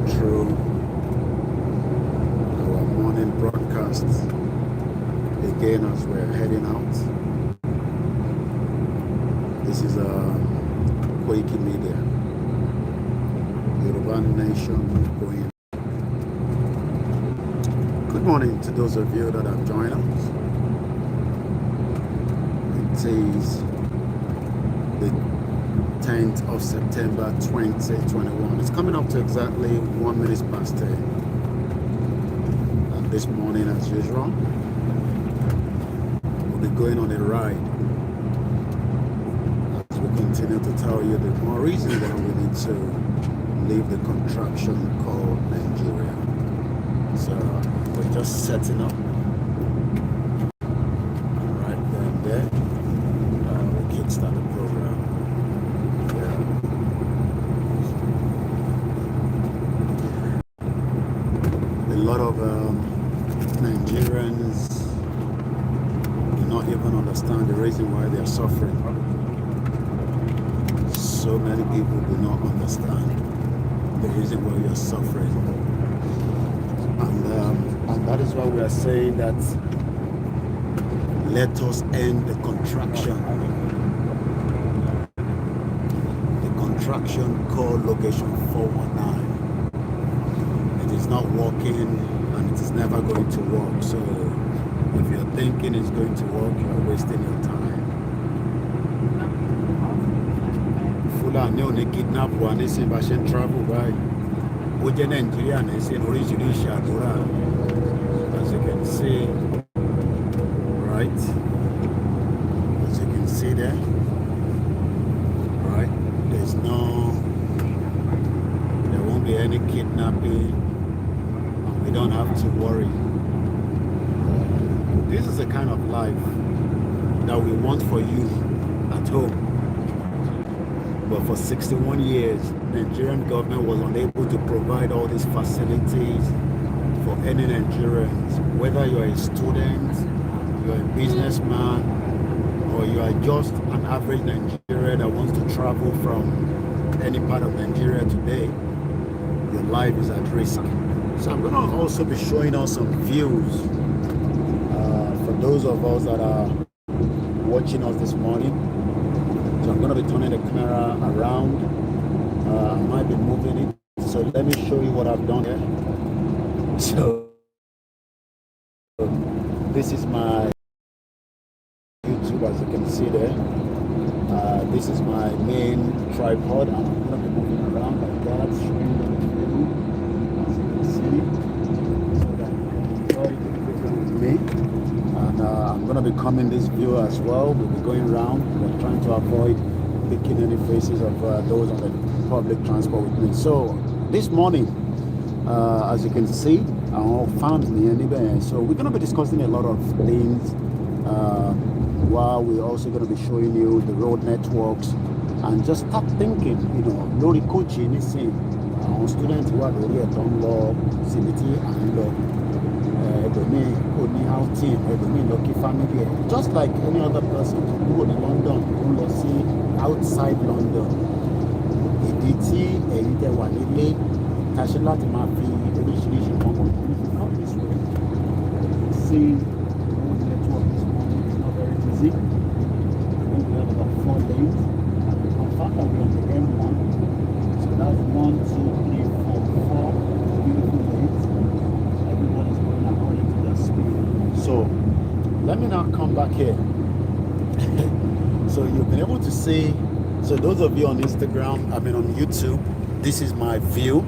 through our morning broadcast again as we're heading out. This is Quakey Media, Yoruba Nation going. Good morning to those of you that have joined us. It is the 10th of September 2021. It's coming up to exactly 1 minute past 10. And this morning, as usual, we'll be going on a ride as we continue to tell you the more reason why we need to leave the contraction called Nigeria. So we're just setting up right there. We'll kickstart the program. A lot of Nigerians do not even understand the reason why they are suffering. So many people do not understand the reason why we are suffering. And that is why we are saying that let us end the contraction. The contraction called location 419. It is not working and it is never going to work. So if you're thinking it's going to work, you're wasting your time. Fulani only kidnap one is in Bashan travel by Nigerian is in original Shadura. As you can see, right? As you can see there, right? There won't be any kidnapping, and we don't have to worry. This is the kind of life that we want for you at home. But for 61 years, Nigerian government was unable to provide all these facilities for any Nigerians, whether you're a student, you're a businessman, or you are just an average Nigerian that wants to travel from any part of Nigeria today. Your life is at risk. So I'm going to also be showing us some views for those of us that are watching us this morning. So I'm going to be turning the camera around. I might be moving it. So let me show you what I've done here. So this is my YouTube, as you can see there. This is my main tripod. I'm going to be moving around like that, showing you the video, as you can see, so that you can enjoy the video with me. And I'm going to be coming this view as well. We'll be going around. We're trying to avoid picking any faces of those on the public transport with me. So this morning, as you can see, our family anyway. So we're going to be discussing a lot of things while we're also going to be showing you the road networks and just start thinking, lórí coaching ní sìn àwọn students wà lórí ẹ̀tọ́ ń lọ síbi tí à ń lọ. Ẹlòmíì kò ní outing, ẹlòmíì lọ kí family ẹ̀, just like any other person tó kúrò ní London tó ń lọ sí outside London. Ìdí tí ẹ̀yin tẹ́ wà nílé ta ṣe láti máa fi oríṣiríṣi nǹkan kan come this way. See, the road network this morning is not very busy. I think we have about 4 lanes. In fact, we're on the M1. So that's 1, 2, 3, 4, 4 beautiful lanes. Everybody's going according to their speed. So let me now come back here. So you've been able to see, so those of you on Instagram, on YouTube, this is my view.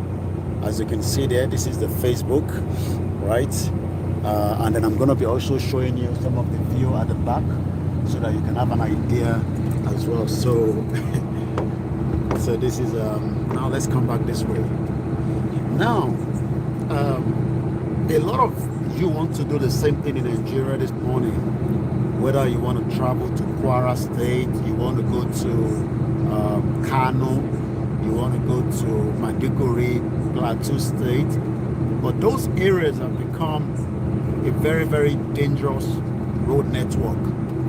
As you can see there, this is the Facebook, right? And then I'm going to be also showing you some of the view at the back so that you can have an idea as well. So, so this is, now let's come back this way. Now, a lot of you want to do the same thing in Nigeria this morning. Whether you want to travel to Kwara State, you want to go to Kano, you want to go to Maiduguri, Plateau State, but those areas have become a very, very dangerous road network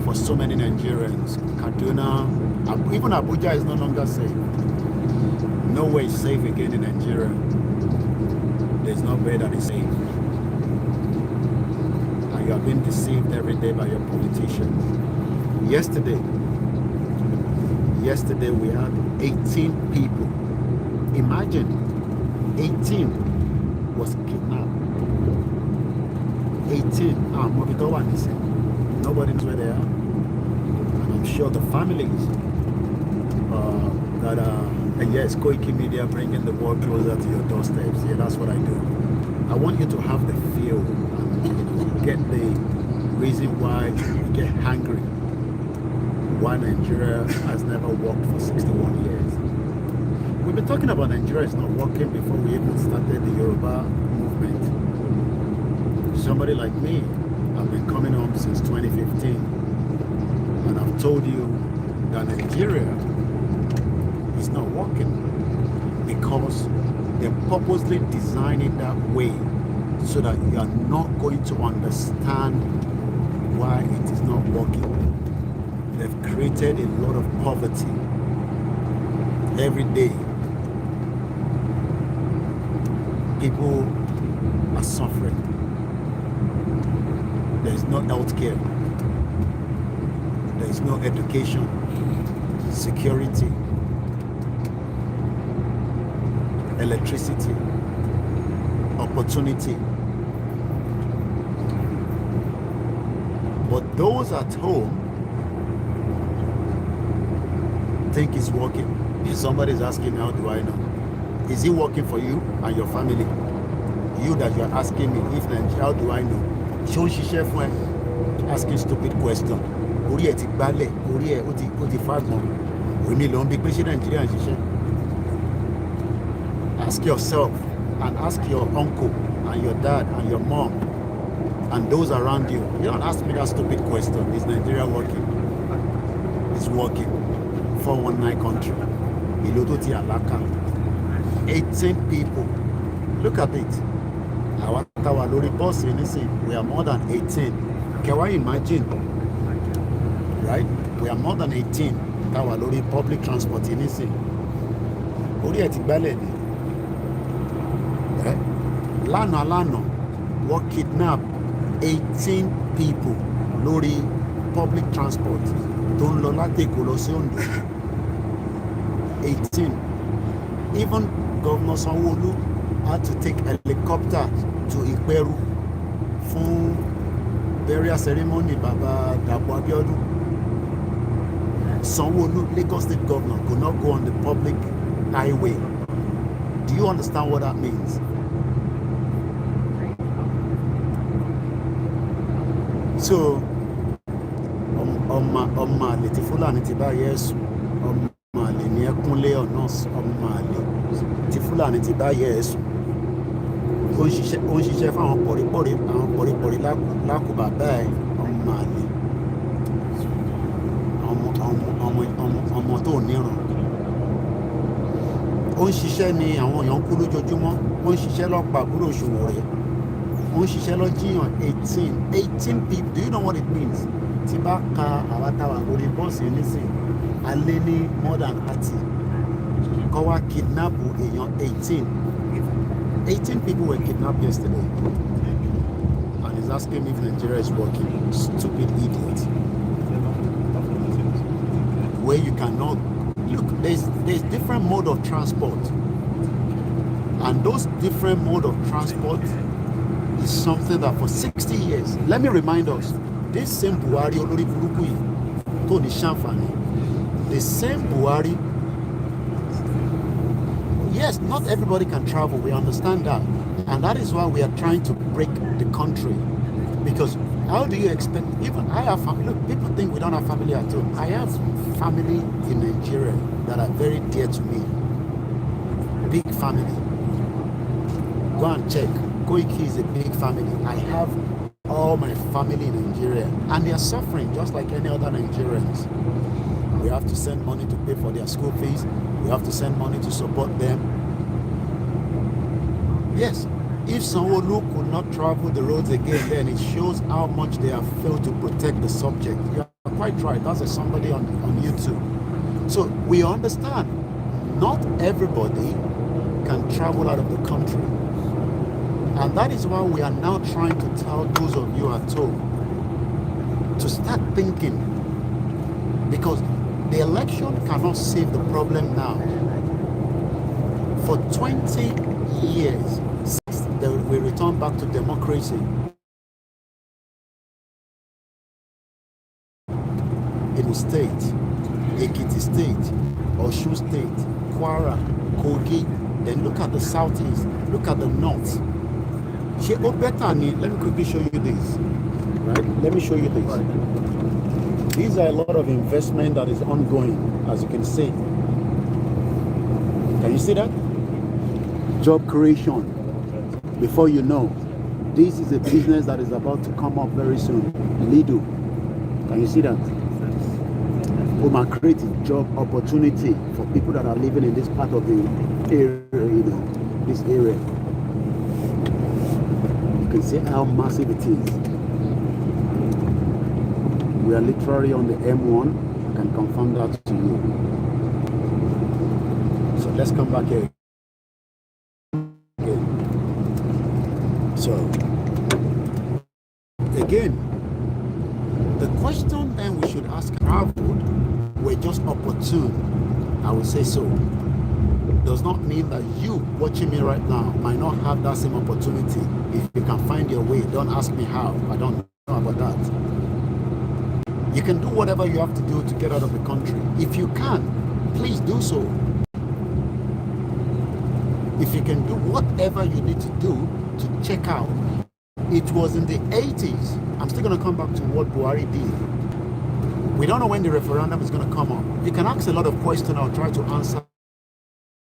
for so many Nigerians. Kaduna, even Abuja is no longer safe. Nowhere is safe again in Nigeria. is not bread that is saved. And you are being deceived every day by your politicians. Yesterday we had 18 people. Imagine, 18 was kidnapped. 18. Nobody knows where they are. And I'm sure the families that are, and yes, Koiki Media bringing the world closer to your doorsteps. Yeah, that's what I do. I want you to have the feel and get the reason why you get hungry. Why Nigeria has never worked for 61 years. We've been talking about Nigeria is not working before we even started the Yoruba movement. Somebody like me, I've been coming home since 2015, and I've told you that Nigeria is not working because they purposely designed it that way so that you are not going to understand why it is not working. They've created a lot of poverty every day. People are suffering. There is no health care. There is no education, security, electricity, opportunity. But those at home think it's working. If somebody's asking, how do I know? Is it working for you and your family? You that you are asking me, if how do I know? Show chef when asking stupid question. Ask yourself and ask your uncle and your dad and your mom and those around you. You don't ask me that stupid question. Is Nigeria working? It's working. 419 country. 18 people. Look at it. We are more than 18. Can you imagine? Right? We are more than 18. Public transport in this. Lano, what kidnap 18 people lórí public transport tó ń lọ láti Èkó lọ sí Ondo. 18. Even Governor Sanwo-Olu had to take helicopter to Iperu for burial ceremony Baba Dapo Abiodun. Sanwo-Olu, Lagos State Governor, could not go on the public highway. Do you understand what that means? So, ọmọ àlè tí Fúlàní ti bá Yẹ́sù, ọmọ àlè ní Ẹkúnlé ọ̀nà, ọmọ àlè tí Fúlàní ti bá Yẹ́sù. Ó ń ṣiṣẹ́ fún àwọn pọ̀rípọ̀rí lákùbà bẹ́ẹ̀, ọmọ àlè. Ọmọ tó níran. Ó ń ṣiṣẹ́ ni àwọn èèyàn kú lójoojúmọ́. Ó ń ṣiṣẹ́ lọ́pàá àbúrò Ṣòwòrẹ́. Ó ń ṣiṣẹ́ lọ́jíyàn 18 people. Do you know what it means? Tí bá ka àwátàwà lórí bọ́ọ̀sì nísìn, a lé ní more than 30. Kọ́ wá kidnap èèyàn 18. 18 people were kidnapped yesterday. And he's asking me if Nigeria is working. Stupid idiot. Where you cannot look, there's different mode of transport. And those different mode of transport is something that for 60 years, let me remind us, this same Buhari olórí burúkú yìí tó ní ṣàǹfààní, the same Buhari, yes, not everybody can travel, we understand that, and that is why we are trying to break the country, because how do you expect, even I have family, look, people think we don't have family at home. I have family in Nigeria that are very dear to me, big family. Go and check. Koiki is a big family. I have all my family in Nigeria, and they are suffering just like any other Nigerians. We have to send money to pay for their school fees. We have to send money to support them. Yes, if Sanwo-Olu could not travel the roads again, then it shows how much they have failed to protect the subject. You are quite right. That's somebody on YouTube. So we understand not everybody can travel out of the country. And that is why we are now trying to tell those of you at home to start thinking, because the election cannot save the problem now. For 20 years, since we return back to democracy, in State, Ekiti State, Osun State, Kwara, Kogi, then look at the southeast, look at the north. Let me quickly show you this. Right? Let me show you this. These are a lot of investment that is ongoing, as you can see. Can you see that? Job creation. Before you know, this is a business that is about to come up very soon. Lido. Can you see that? We might create a job opportunity for people that are living in this part of the area, this area. You can see how massive it is. We are literally on the M1. I can confirm that to you. So let's come back here. Okay. So again, the question then we should ask, traveled were just opportune, I would say so. Does not mean that you watching me right now might not have that same opportunity. If you can find your way, don't ask me how. I don't know about that. You can do whatever you have to do to get out of the country. If you can, please do so. If you can do whatever you need to do to check out. It was in the 80s. I'm still going to come back to what Buhari did. We don't know when the referendum is going to come up. You can ask a lot of questions. I'll try to answer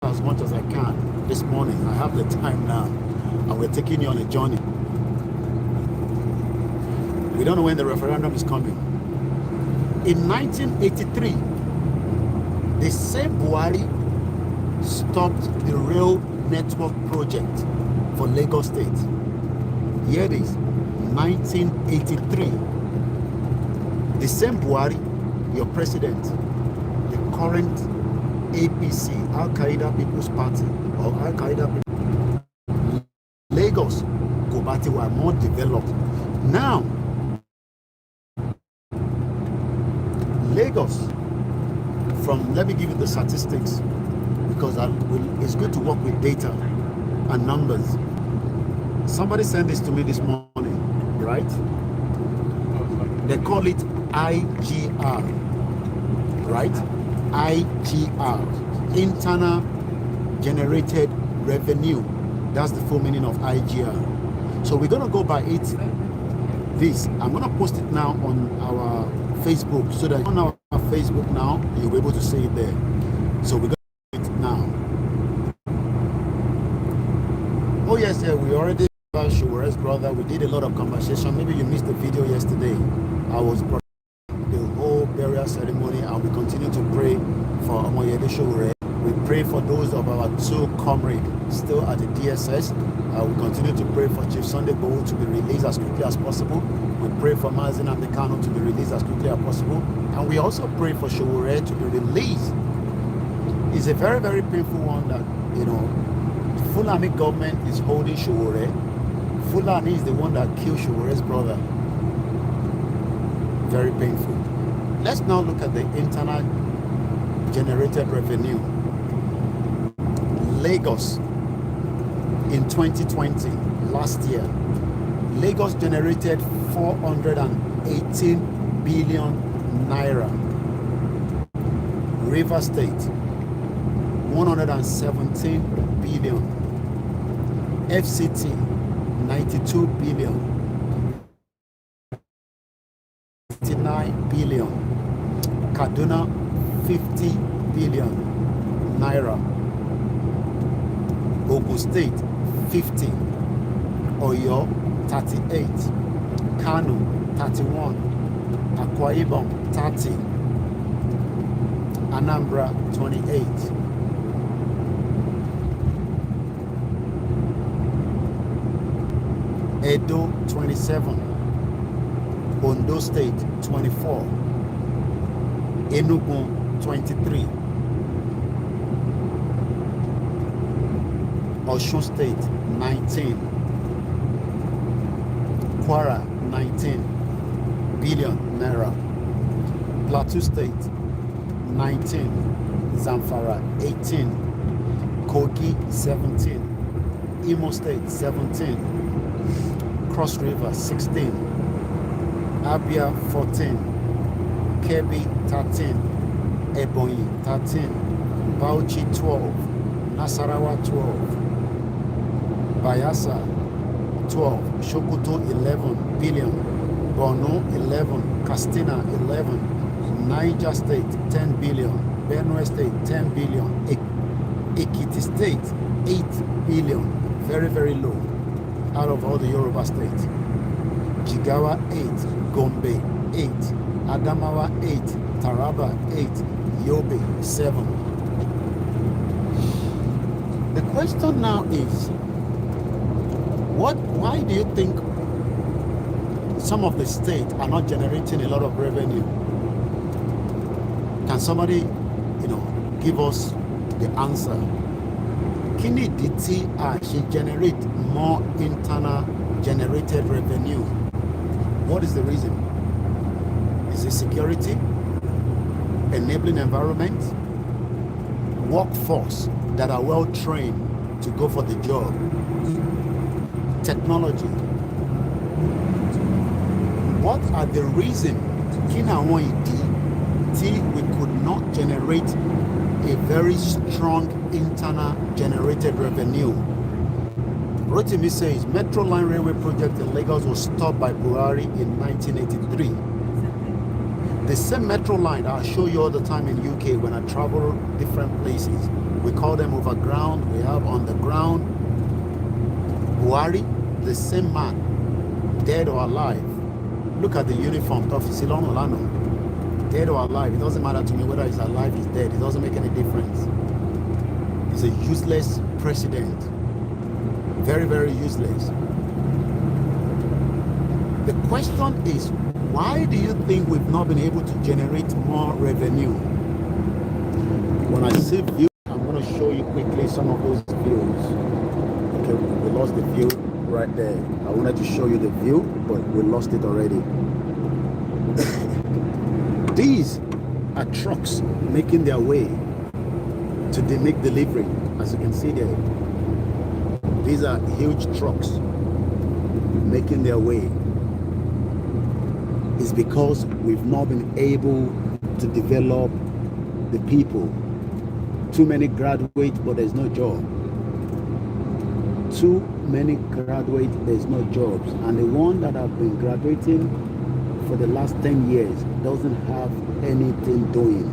as much as I can this morning. I have the time now, and we're taking you on a journey. We don't know when the referendum is coming. In 1983, the same Buhari stopped the rail network project for Lagos State. Here it is, 1983. The same Buhari, your president, the current APC, Al-Qaeda People's Party, or Al-Qaeda Lagos, Kobati were more developed. Now, Lagos, let me give you the statistics, because it's good to work with data and numbers. Somebody sent this to me this morning, right? They call it IGR, right? IGR, internal generated revenue. That's the full meaning of IGR. So we're going to go by it. I'm going to post it now on our Facebook, so that on our Facebook now, you'll be able to see it there. So we're going to do it now. Oh yes, yeah, we already Showore's brother. We did a lot of conversation. Maybe you missed the video yesterday. I was the whole burial ceremony, and we continue to pray for Omoyede Showore. We pray for those of our two comrades still at the DSS. We continue to pray for Chief Sunday Bowl to be released as quickly as possible. We pray for Mazin and the Kano to be released as quickly as possible. And we also pray for Showore to be released. It's a very, very painful one that, Fulani government is holding Showore. Fulani is the one that killed Showore's brother. Very painful. Let's now look at the internal generated revenue. Lagos in 2020, last year, Lagos generated 418 billion naira. River State, 117 billion. FCT, 92 billion. 59 billion. Kaduna, 50 billion naira. Ogun State, 50. Oyo, 38. Kano, 31. Akwa Ibom, 30. Anambra, 28. Edo, 27. Ondo State, 24. Enugu, 23. Osun State, 19. Kwara, 19 billion naira. Plateau State, 19. Zamfara, 18. Kogi, 17. Imo State, 17. Cross River, 16. Abia, 14. Kebbi, 13. Ebonyi, 13. Bauchi, 12. Nasarawa, 12. Bayelsa, 12. Sokoto, 11 billion. Borno, 11. Katsina, 11. Niger State, 10 billion. Benue State, 10 billion. Ekiti State, 8 billion. Very, very low out of all the Yoruba states. Jigawa, 8. Gombe, 8. Adamawa, 8. Taraba, 8. Yobe, 7. The question now is, why do you think some of the states are not generating a lot of revenue? Can somebody, give us the answer? Kini DT should generate more internal generated revenue. What is the reason? Is it security, enabling environment, workforce that are well trained to go for the job, technology? What are the reasons we could not generate a very strong internal generated revenue? Rotimi says Metro Line Railway project in Lagos was stopped by Buhari in 1983. The same Metro Line I show you all the time in UK when I travel different places. We call them overground, we have underground. Buhari, the same man, dead or alive. Look at the uniform of Silon Olano. Dead or alive, it doesn't matter to me whether he's alive, he's dead. It doesn't make any difference. He's a useless president. Very, very useless. The question is, why do you think we've not been able to generate more revenue? When I say view, I'm going to show you quickly some of those views. Okay, we lost the view right there. I wanted to show you the view, but we lost it already. These are trucks making their way to make delivery, as you can see there. These are huge trucks making their way. It's because we've not been able to develop the people. Too many graduates, but there's no job. Too many graduates, there's no jobs. And the one that have been graduating for the last 10 years doesn't have anything doing.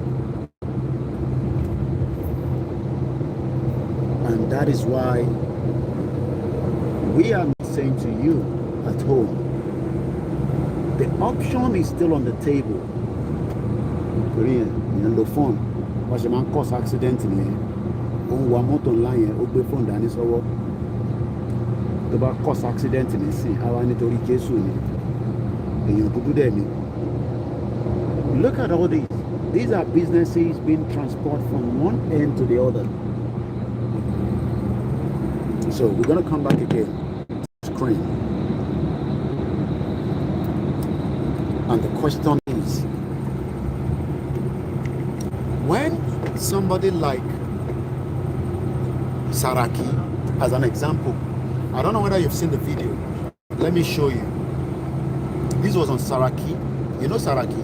And that is why we are not saying to you at home, the option is still on the table. In the phone, was a man cause accident in here. On one motor line, Obe phone than is over. The back cause accident in the sea. I want to reach soon. Look at all these. These are businesses being transported from one end to the other. So we're going to come back again. Screen. And the question is, when somebody like Saraki, as an example, I don't know whether you've seen the video. Let me show you. This was on Saraki. You know Saraki?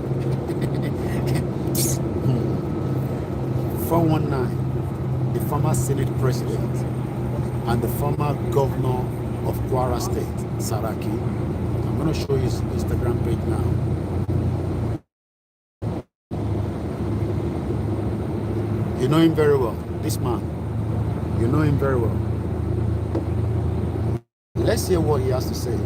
419, the former Senate president and the former governor of Kwara State, Saraki. I'm going to show you his Instagram page now. You know him very well, this man. You know him very well. Let's hear what he has to say.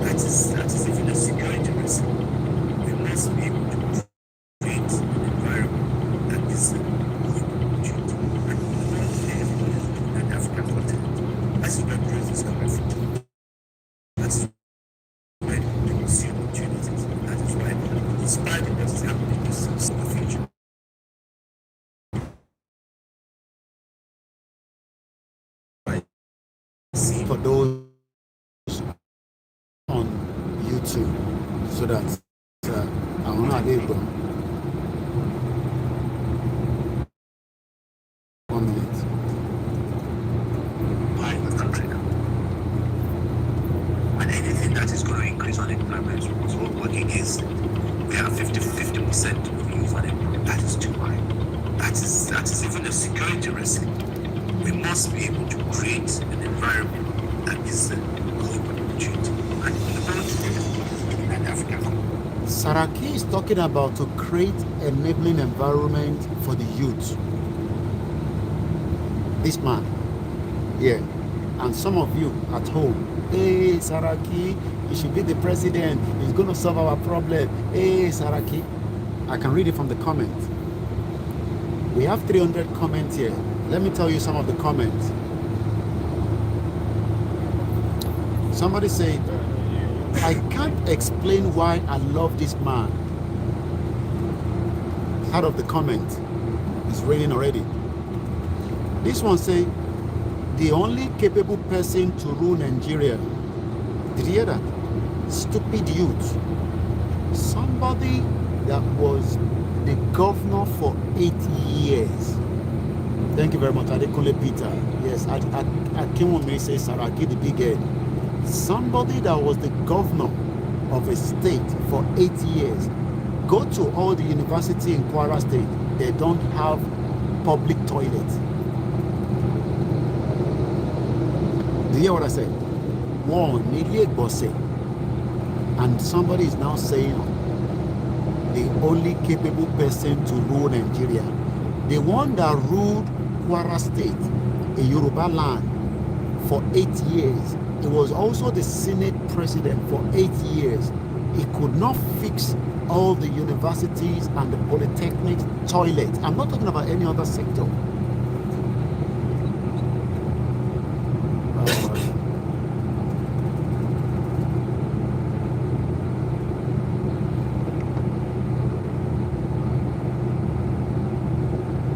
That is even a security risk. We must be able to create an environment that is opportunity. And not African continent. That's where growth is coming from. That's where we see opportunities. That is why, in spite of what is happening in the future, for those on YouTube so that I will not able. 1 minute. Buying the country now. And anything that is going to increase unemployment is all working against it. We have 50% of youth unemployed. That is too high. That is even a security risk. We must be able to create an environment that is hope and opportunity. And in Africa. Saraki is talking about to create enabling environment for the youth. This man, yeah, and some of you at home, hey Saraki, you should be the president. He's going to solve our problem. Hey Saraki, I can read it from the comments. We have 300 comments here. Let me tell you some of the comments. Somebody said, I can't explain why I love this man. Part of the comment is raining already. This one say, the only capable person to rule Nigeria. Did you hear that? Stupid youth. Somebody that was the governor for 8 years. Thank you very much, Adekunle Peter. Yes, Akinwumi says Saraki the big head. Somebody that was the governor of a state for 8 years. Go to all the university in Kwara State. They don't have public toilets. Do you hear what I said? One, and somebody is now saying the only capable person to rule Nigeria. The one that ruled Kwara State, a Yoruba land, for 8 years. He was also the Senate president for 8 years. He could not fix all the universities and the polytechnics toilets. I'm not talking about any other sector.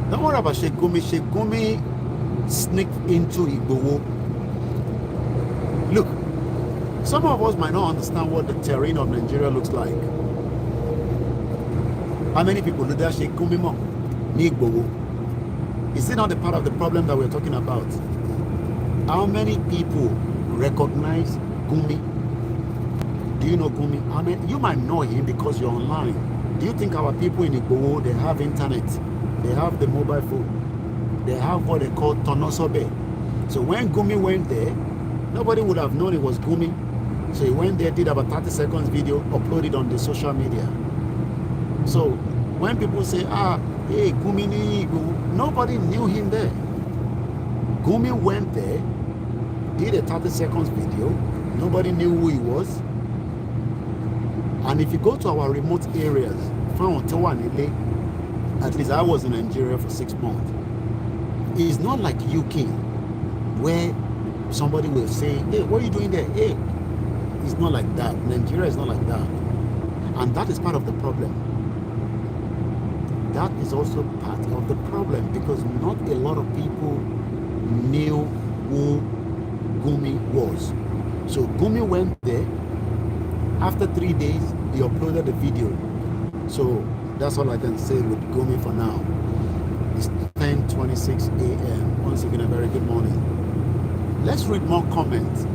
Don't worry about Shegumi. Shegumi sneaked into Igbowo. Look, some of us might not understand what the terrain of Nigeria looks like. How many people know that Shegumi mo ni Igbowo? Is it not the part of the problem that we're talking about? How many people recognize Gumi? Do you know Gumi? I mean, you might know him because you're online. Do you think our people in Igbowo, they have internet? They have the mobile phone. They have what they call Tonosobe. So when Gumi went there, nobody would have known it was Gumi. So he went there, did about 30 seconds video, uploaded on the social media. So when people say, hey, Gumi ni, nobody knew him there. Gumi went there, did a 30 seconds video. Nobody knew who he was. And if you go to our remote areas, at least I was in Nigeria for 6 months. It's not like UK, where somebody will say, hey, what are you doing there? Hey, it's not like that. Nigeria is not like that. And that is part of the problem. That is also part of the problem because not a lot of people knew who Gumi was. So Gumi went there. After 3 days, he uploaded the video. So that's all I can say with Gumi for now. It's 10:26 a.m. Once again, a very good morning. Let's read more comments.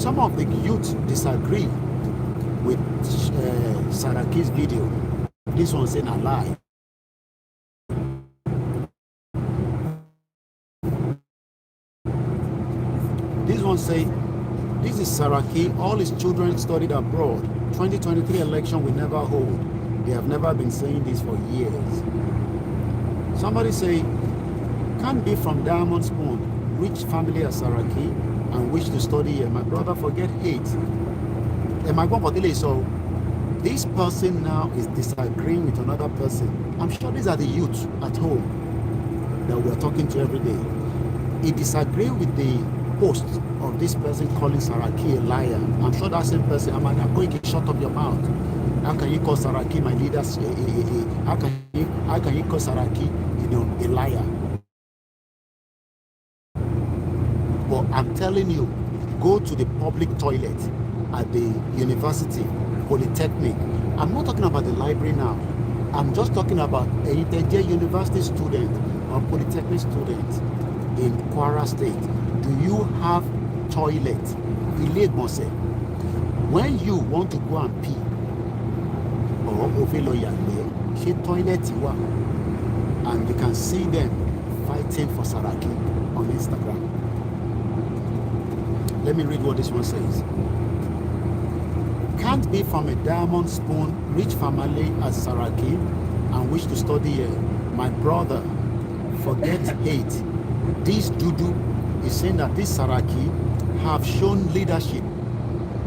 Some of the youth disagree with Saraki's video. This one saying a lie. This one say, this is Saraki. All his children studied abroad. 2023 election will never hold. They have never been saying this for years. Somebody say, can't be from Diamond Spoon, rich family as Saraki, and wish to study here. My brother, forget hate. So this person now is disagreeing with another person. I'm sure these are the youth at home that we're talking to every day. He disagreed with the post of this person calling Saraki a liar. I'm sure that same person, I'm going to shut up your mouth. How can you call Saraki my leader? How can you call Saraki, a liar? But I'm telling you, go to the public toilet at the university, polytechnic. I'm not talking about the library now. I'm just talking about a university student or polytechnic student in Kwara State. Do you have toilet? When you want to go and pee or toilet you are, and you can see them fighting for Saraki on Instagram. Let me read what this one says. Can't be from a diamond spoon, rich family as Saraki and wish to study here. My brother, forget hate. This Dudu is saying that this Saraki have shown leadership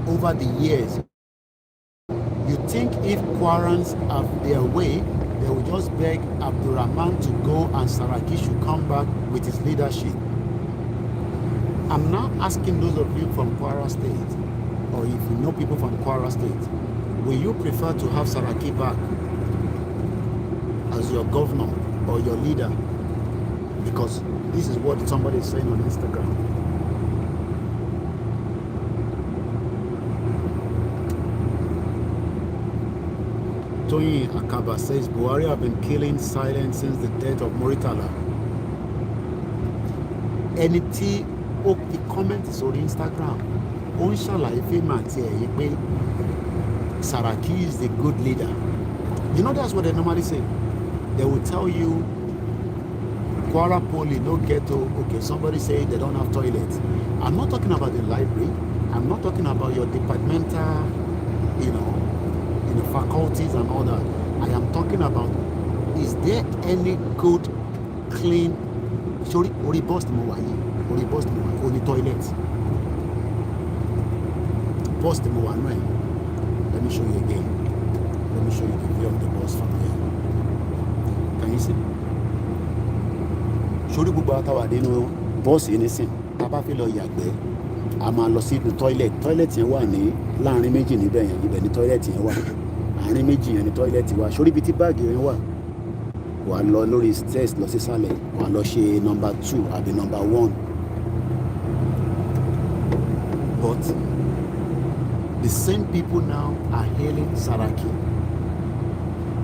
over the years. You think if Kwarans have their way, they will just beg Abdurrahman to go and Saraki should come back with his leadership. I'm now asking those of you from Kwara State, or if you know people from Kwara State, will you prefer to have Saraki back as your governor or your leader? Because this is what somebody is saying on Instagram. Tony Akaba says Buhari have been killing silent since the death of Muritala. NT the comment is on Instagram. Saraki is the good leader. You know that's what they normally say. They will tell you Kwara Poly, no ghetto. Okay, somebody say they don't have toilets. I'm not talking about the library. I'm not talking about your departmental, faculties and all that. I am talking about, is there any good, clean, sorry, only toilet. Post the one. Let me show you again. Let me show you the view of the bus from here. Can you see? Sorry, bus innocent. Papa feel like yagbe. I'm a lost in the toilet. Toilet in one, land imagine even the toilet in one. An image in the toilet. Show the bitty bag in one. One lorry stairs, lossy sale. One loshy number 2 at the number 1. But the same people now are hailing Saraki.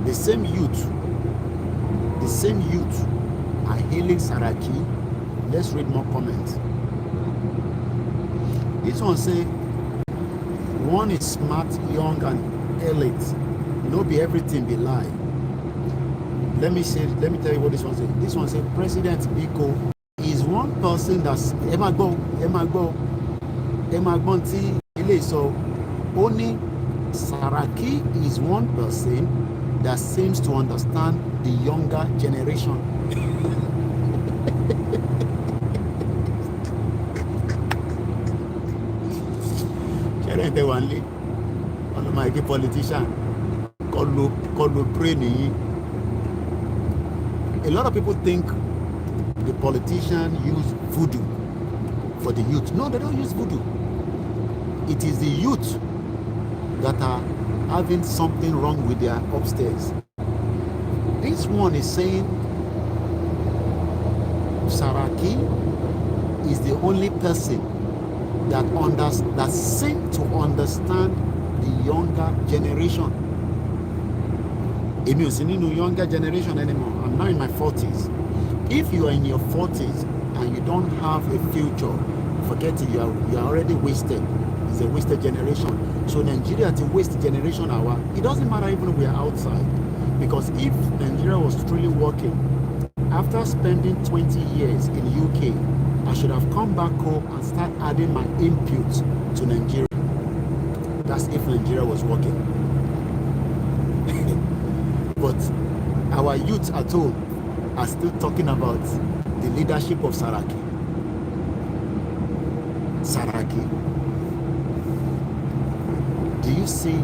The same youth are hailing Saraki. Let's read more comments. This one say, one is smart, young, and elite. No be everything be lie. Let me tell you what this one says. This one says, President Biko is one person that's so only Saraki is one person that seems to understand the younger generation. One of my politician called pray. A lot of people think the politician use voodoo for the youth. No, they don't use voodoo. It is the youth that are having something wrong with their upstairs. This one is saying Saraki is the only person that seems to understand the younger generation. I'm not in the younger generation anymore. I'm now in my 40s. If you are in your 40s and you don't have a future, forget it. You are already wasted. It's a wasted generation. So Nigeria is a wasted generation. It doesn't matter even if we are outside, because if Nigeria was truly working, after spending 20 years in the UK, I should have come back home and start adding my inputs to Nigeria. That's if Nigeria was working. But our youth at home are still talking about the leadership of Saraki. Saraki. Do you see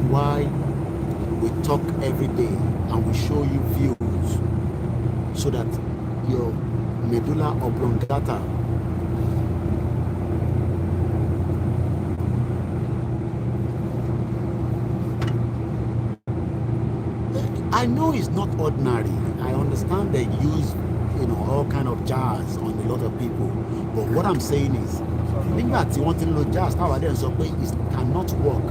why we talk every day and we show you views so that your medulla oblongata I know it's not ordinary. I understand they use all kind of jars on a lot of people, but what I'm saying is Nígbà tí wọ́n ti ń lo jazz, táwa dẹ̀ sọ pé it cannot work.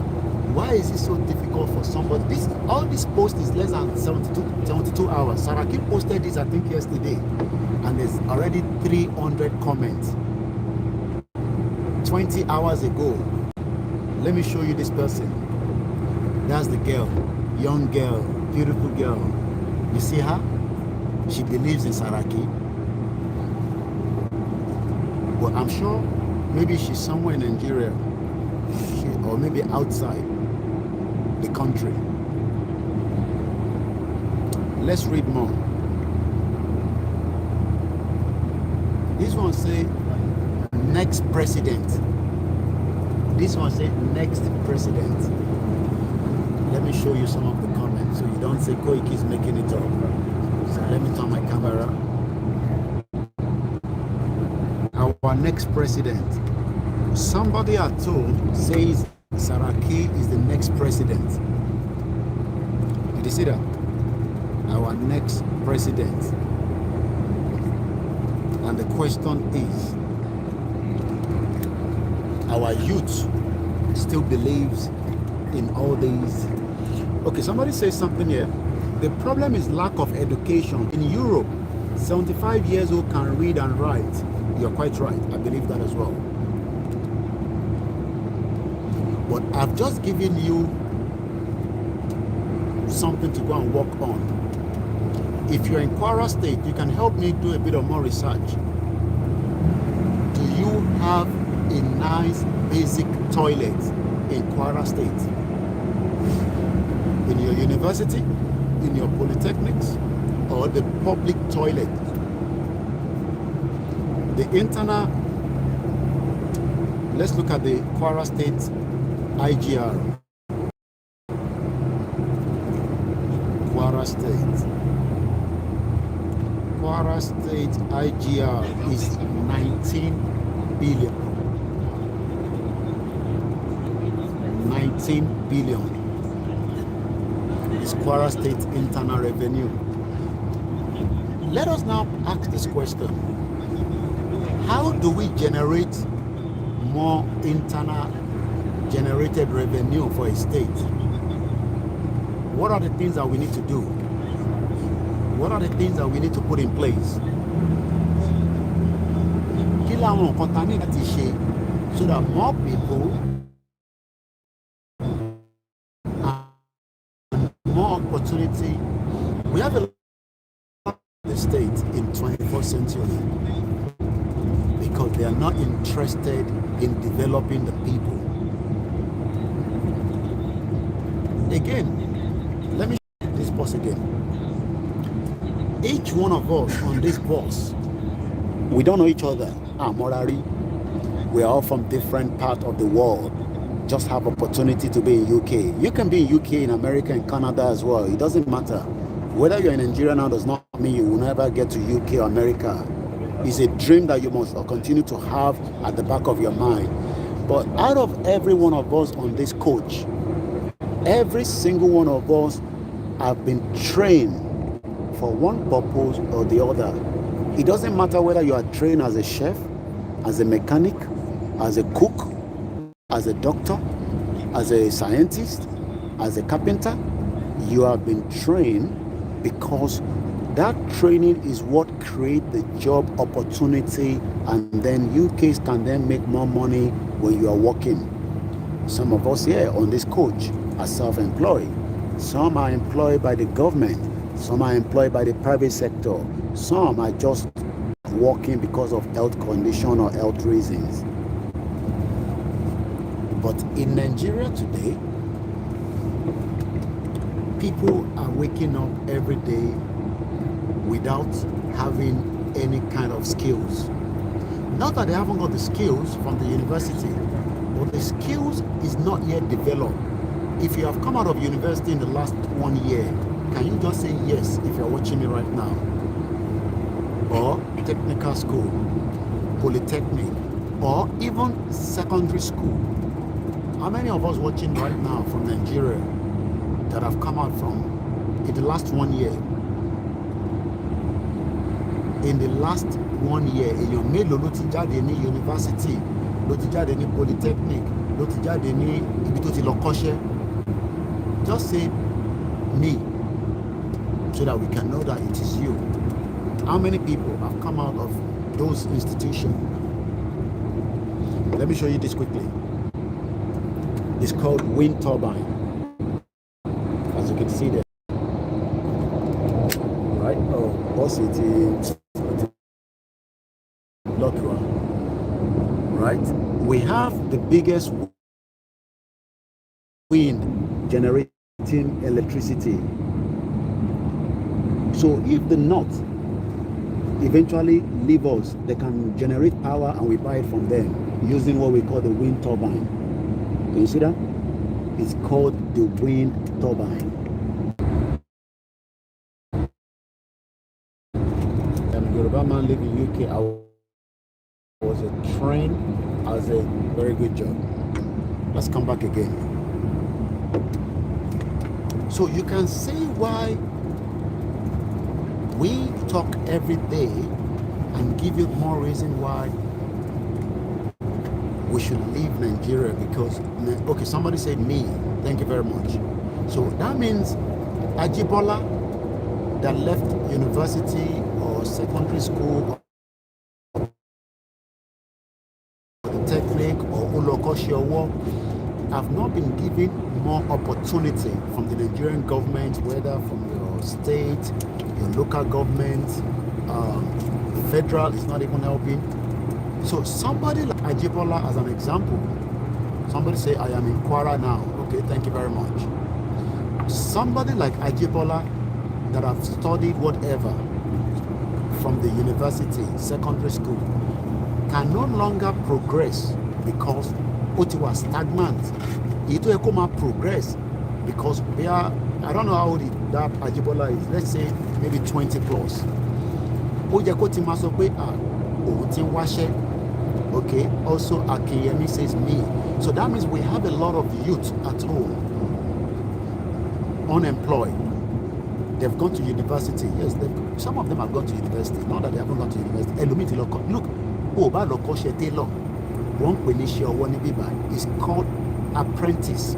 Why is it so difficult for somebody? All this post is less than 72 hours. Saraki posted this, I think, yesterday, and there's already 300 comments. 20 hours ago, let me show you this person. That's the girl, young girl, beautiful girl. You see her? She believes in Saraki. But I'm sure maybe she's somewhere in Nigeria, or maybe outside the country. Let's read more. This one say next president. This one say next president. Let me show you some of the comments so you don't say Koiki is making it up. So let me turn my camera. Our next president. Somebody at home says Saraki is the next president. Did you see that? Our next president. And the question is, our youth still believes in all these. Okay, somebody says something here. The problem is lack of education. In Europe, 75 years old can read and write. You're quite right. I believe that as well. But I've just given you something to go and work on. If you're in Kwara State, you can help me do a bit of more research. Do you have a nice basic toilet in Kwara State? In your university, in your polytechnics, or the public toilet? The internal, let's look at the Kwara State IGR. Kwara State. Kwara State IGR is 19 billion. 19 billion is Kwara State internal revenue. Let us now ask this question. How do we generate more internal generated revenue for a state? What are the things that we need to do? What are the things that we need to put in place? So that more people and more opportunity. We have a lot of the state in 21st century because they are not interested in developing the people. Again, let me show this bus again. Each one of us on this bus, we don't know each other. Morari, we are all from different parts of the world. Just have opportunity to be in UK. You can be in UK, in America, in Canada as well. It doesn't matter. Whether you're in Nigeria now does not mean you will never get to UK or America. It's a dream that you must continue to have at the back of your mind. But out of every one of us on this coach, every single one of us have been trained for one purpose or the other. It doesn't matter whether you are trained as a chef, as a mechanic, as a cook, as a doctor, as a scientist, as a carpenter. You have been trained because that training is what creates the job opportunity, and then UKs can then make more money when you are working. Some of us here on this coach are self-employed. Some are employed by the government. Some are employed by the private sector. Some are just working because of health condition or health reasons. But in Nigeria today, people are waking up every day without having any kind of skills. Not that they haven't got the skills from the university, but the skills is not yet developed. If you have come out of university in the last 1 year, can you just say yes if you're watching me right now? Or technical school, polytechnic, or even secondary school. How many of us watching right now from Nigeria that have come out from in the last 1 year? In the last 1 year, in your mélòó ló ti jáde ní university ló ti jáde ní polytechnic, ló ti jáde ní ibi tó ti lọ kọ́ṣẹ́. Just say me, so that we can know that it is you. How many people have come out of those institutions? Let me show you this quickly. It's called wind turbine. As you can see there. Right? Oh, boss, it is lock you up. Right? We have the biggest wind generating electricity. So if the North eventually leave us, they can generate power and we buy it from them using what we call the wind turbine. Can you see that? It's called the wind turbine. I'm a Yoruba man living in UK. I was trained as a very good job. Let's come back again. So you can see why we talk every day and give you more reason why we should leave Nigeria. Because, okay, somebody said me. Thank you very much. So that means Ajibola that left university or secondary school or the technique or Ulokoshiawo have not been given more opportunity from the Nigerian government, whether from your state, your local government, the federal is not even helping. So somebody like Ajibola, as an example, somebody say, I am in Kwara now. Okay, thank you very much. Somebody like Ajibola that have studied whatever from the university, secondary school, can no longer progress because it was stagnant. It will come progress because we are, I don't know how old that Ajibola is, let's say maybe 20 plus. Okay, also Akiyemi says me. So that means we have a lot of youth at home, unemployed. They've gone to university. Yes, some of them have gone to university. Not that they haven't gone to university. Look, it's called apprentice.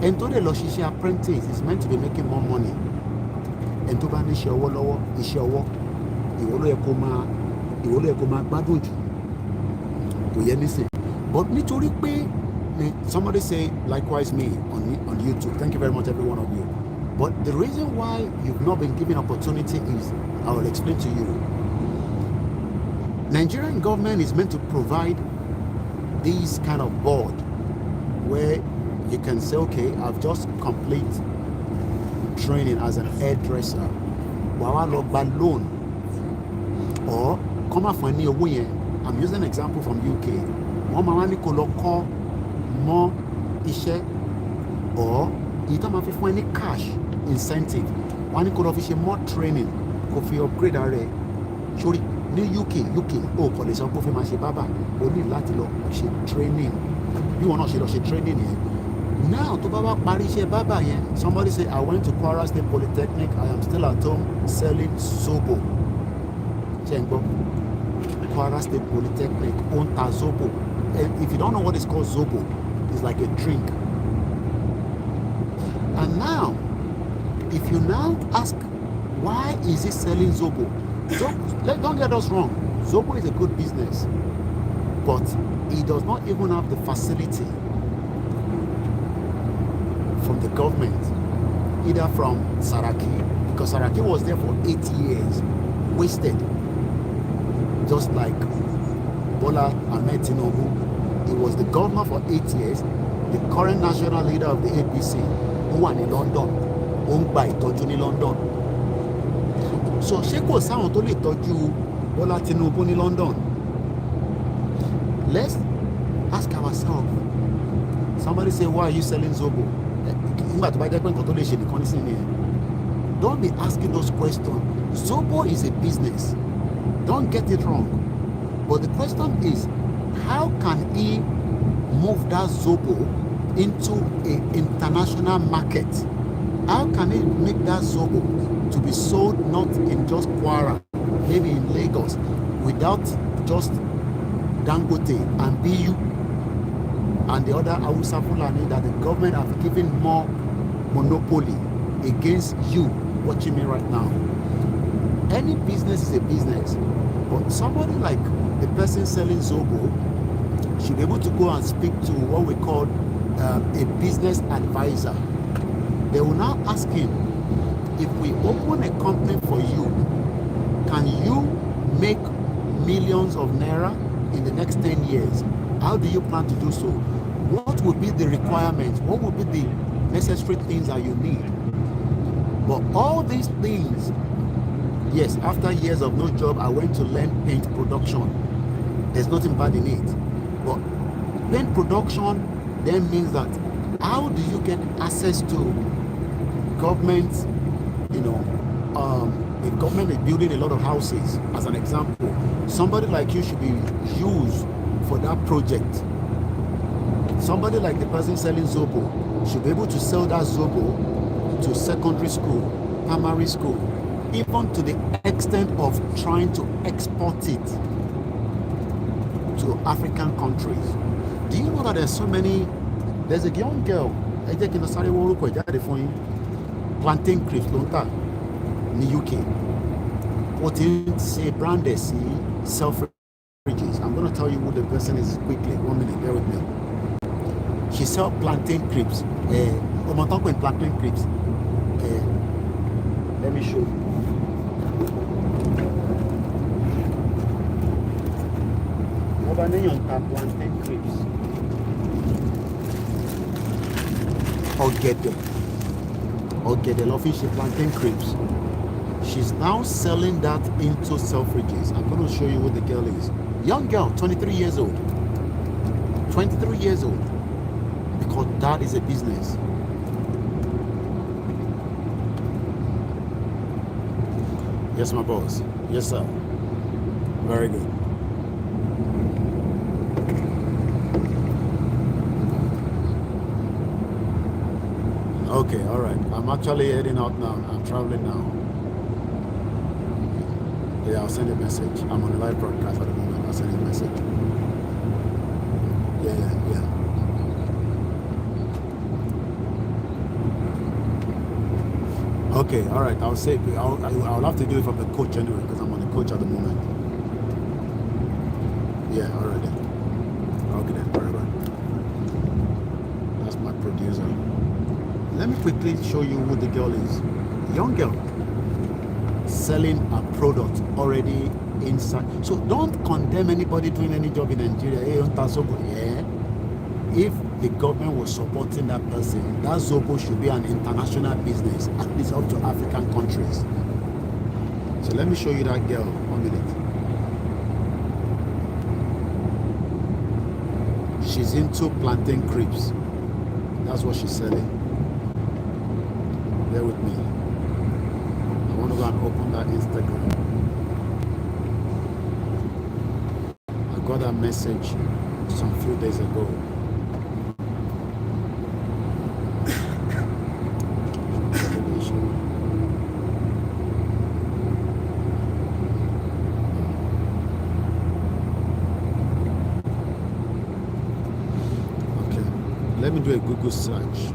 And to the Loshishi apprentice is meant to be making more money. And to banish your lower is your work. But nítorí pé somebody say likewise me on YouTube. Thank you very much, every one of you. But the reason why you've not been given opportunity is, I will explain to you. Nigerian government is meant to provide this kind of board where you can say, okay, I've just complete training as an hairdresser. Wawa lọ gba loan or come out for any owó. I'm using an example from UK. Wọ́n máa wá ní kó lọ kọ́ mọ́ iṣẹ́ or ìtọ́ máa fi fún ẹ ní cash incentive. Wọ́n á ní kó lọ fi ṣe more training kó fi upgrade ara ẹ̀. Sórí ní UK ó kò lè sọ pé ó fi máa ṣe bábà, ó ní láti lọ ṣe training. Bí wọn náà ṣe lọ ṣe training yẹn. Now tó bá wá parí iṣẹ́ bábà yẹn, somebody say I went to Kwara State Polytechnic, I am still at home selling zobo. Ṣé ń gbọ́? Kwara State Polytechnic own zobo. And if you don't know what is called zobo, it's like a drink. And now, if you now ask, why is he selling zobo? Don't get us wrong. Zobo is a good business, but he does not even have the facility from the government, either from Saraki, because Saraki was there for 8 years, wasted. Just like Bola Ahmed Tinubu, he was the governor for 8 years, the current national leader of the APC, who won in London, owned by ìtọ́jú ní London. So ṣé kò sáwọn tó lè tọ́jú Bola Tinubu ní London? Let's ask ourselves. Somebody say, why are you selling zobo? Don't be asking those questions. Zobo is a business. Don't get it wrong. But the question is, how can he move that zobo into an international market? How can he make that zobo to be sold not in just Kwara, maybe in Lagos, without just Dangote and BU and the other Hausa Fulani that the government have given more monopoly against you watching me right now. Any business is a business, but somebody like the person selling Zobo should be able to go and speak to what we call a business advisor. They will now ask him, if we open a company for you, can you make millions of naira in the next 10 years? How do you plan to do so? What would be the requirements? What would be the necessary things that you need? But all these things, yes, after years of no job, I went to learn paint production. There's nothing bad in it. But paint production then means that how do you get access to government, the government is building a lot of houses, as an example. Somebody like you should be used for that project. Somebody like the person selling Zobo should be able to sell that Zobo to secondary school, primary school, even to the extent of trying to export it to African countries. Do you know that there's a young girl, plantain crisps in the UK. What is a brand Selfridges? I'm going to tell you who the person is quickly. 1 minute, bear with me. She sells plantain crisps. Plantain crisps. Let me show you. Plantain crisps. Okay, the office plantain crisps. She's now selling that into Selfridges. I'm going to show you who the girl is. Young girl, 23 years old. 23 years old. Because that is a business. Yes, my boss. Yes, sir. Very good. Okay, all right. I'm actually heading out now. I'm traveling now. Yeah, I'll send a message. I'm on a live broadcast at the moment. I'll send a message. Yeah. Okay, all right. I'll say I'll have to do it from the coach anyway because I'm on the coach at the moment. Yeah, all right then. Okay then, very well. That's my producer. Let me quickly show you who the girl is. Young girl selling a product already inside. So don't condemn anybody doing any job in Nigeria. Hey, yeah. If the government was supporting that person, that Zobo should be an international business, at least up to African countries. So let me show you that girl. 1 minute. She's into plantain crisps. That's what she's selling. Bear with me. I want to go and open that Instagram. I got a message some few days ago. Okay, let me do a Google search.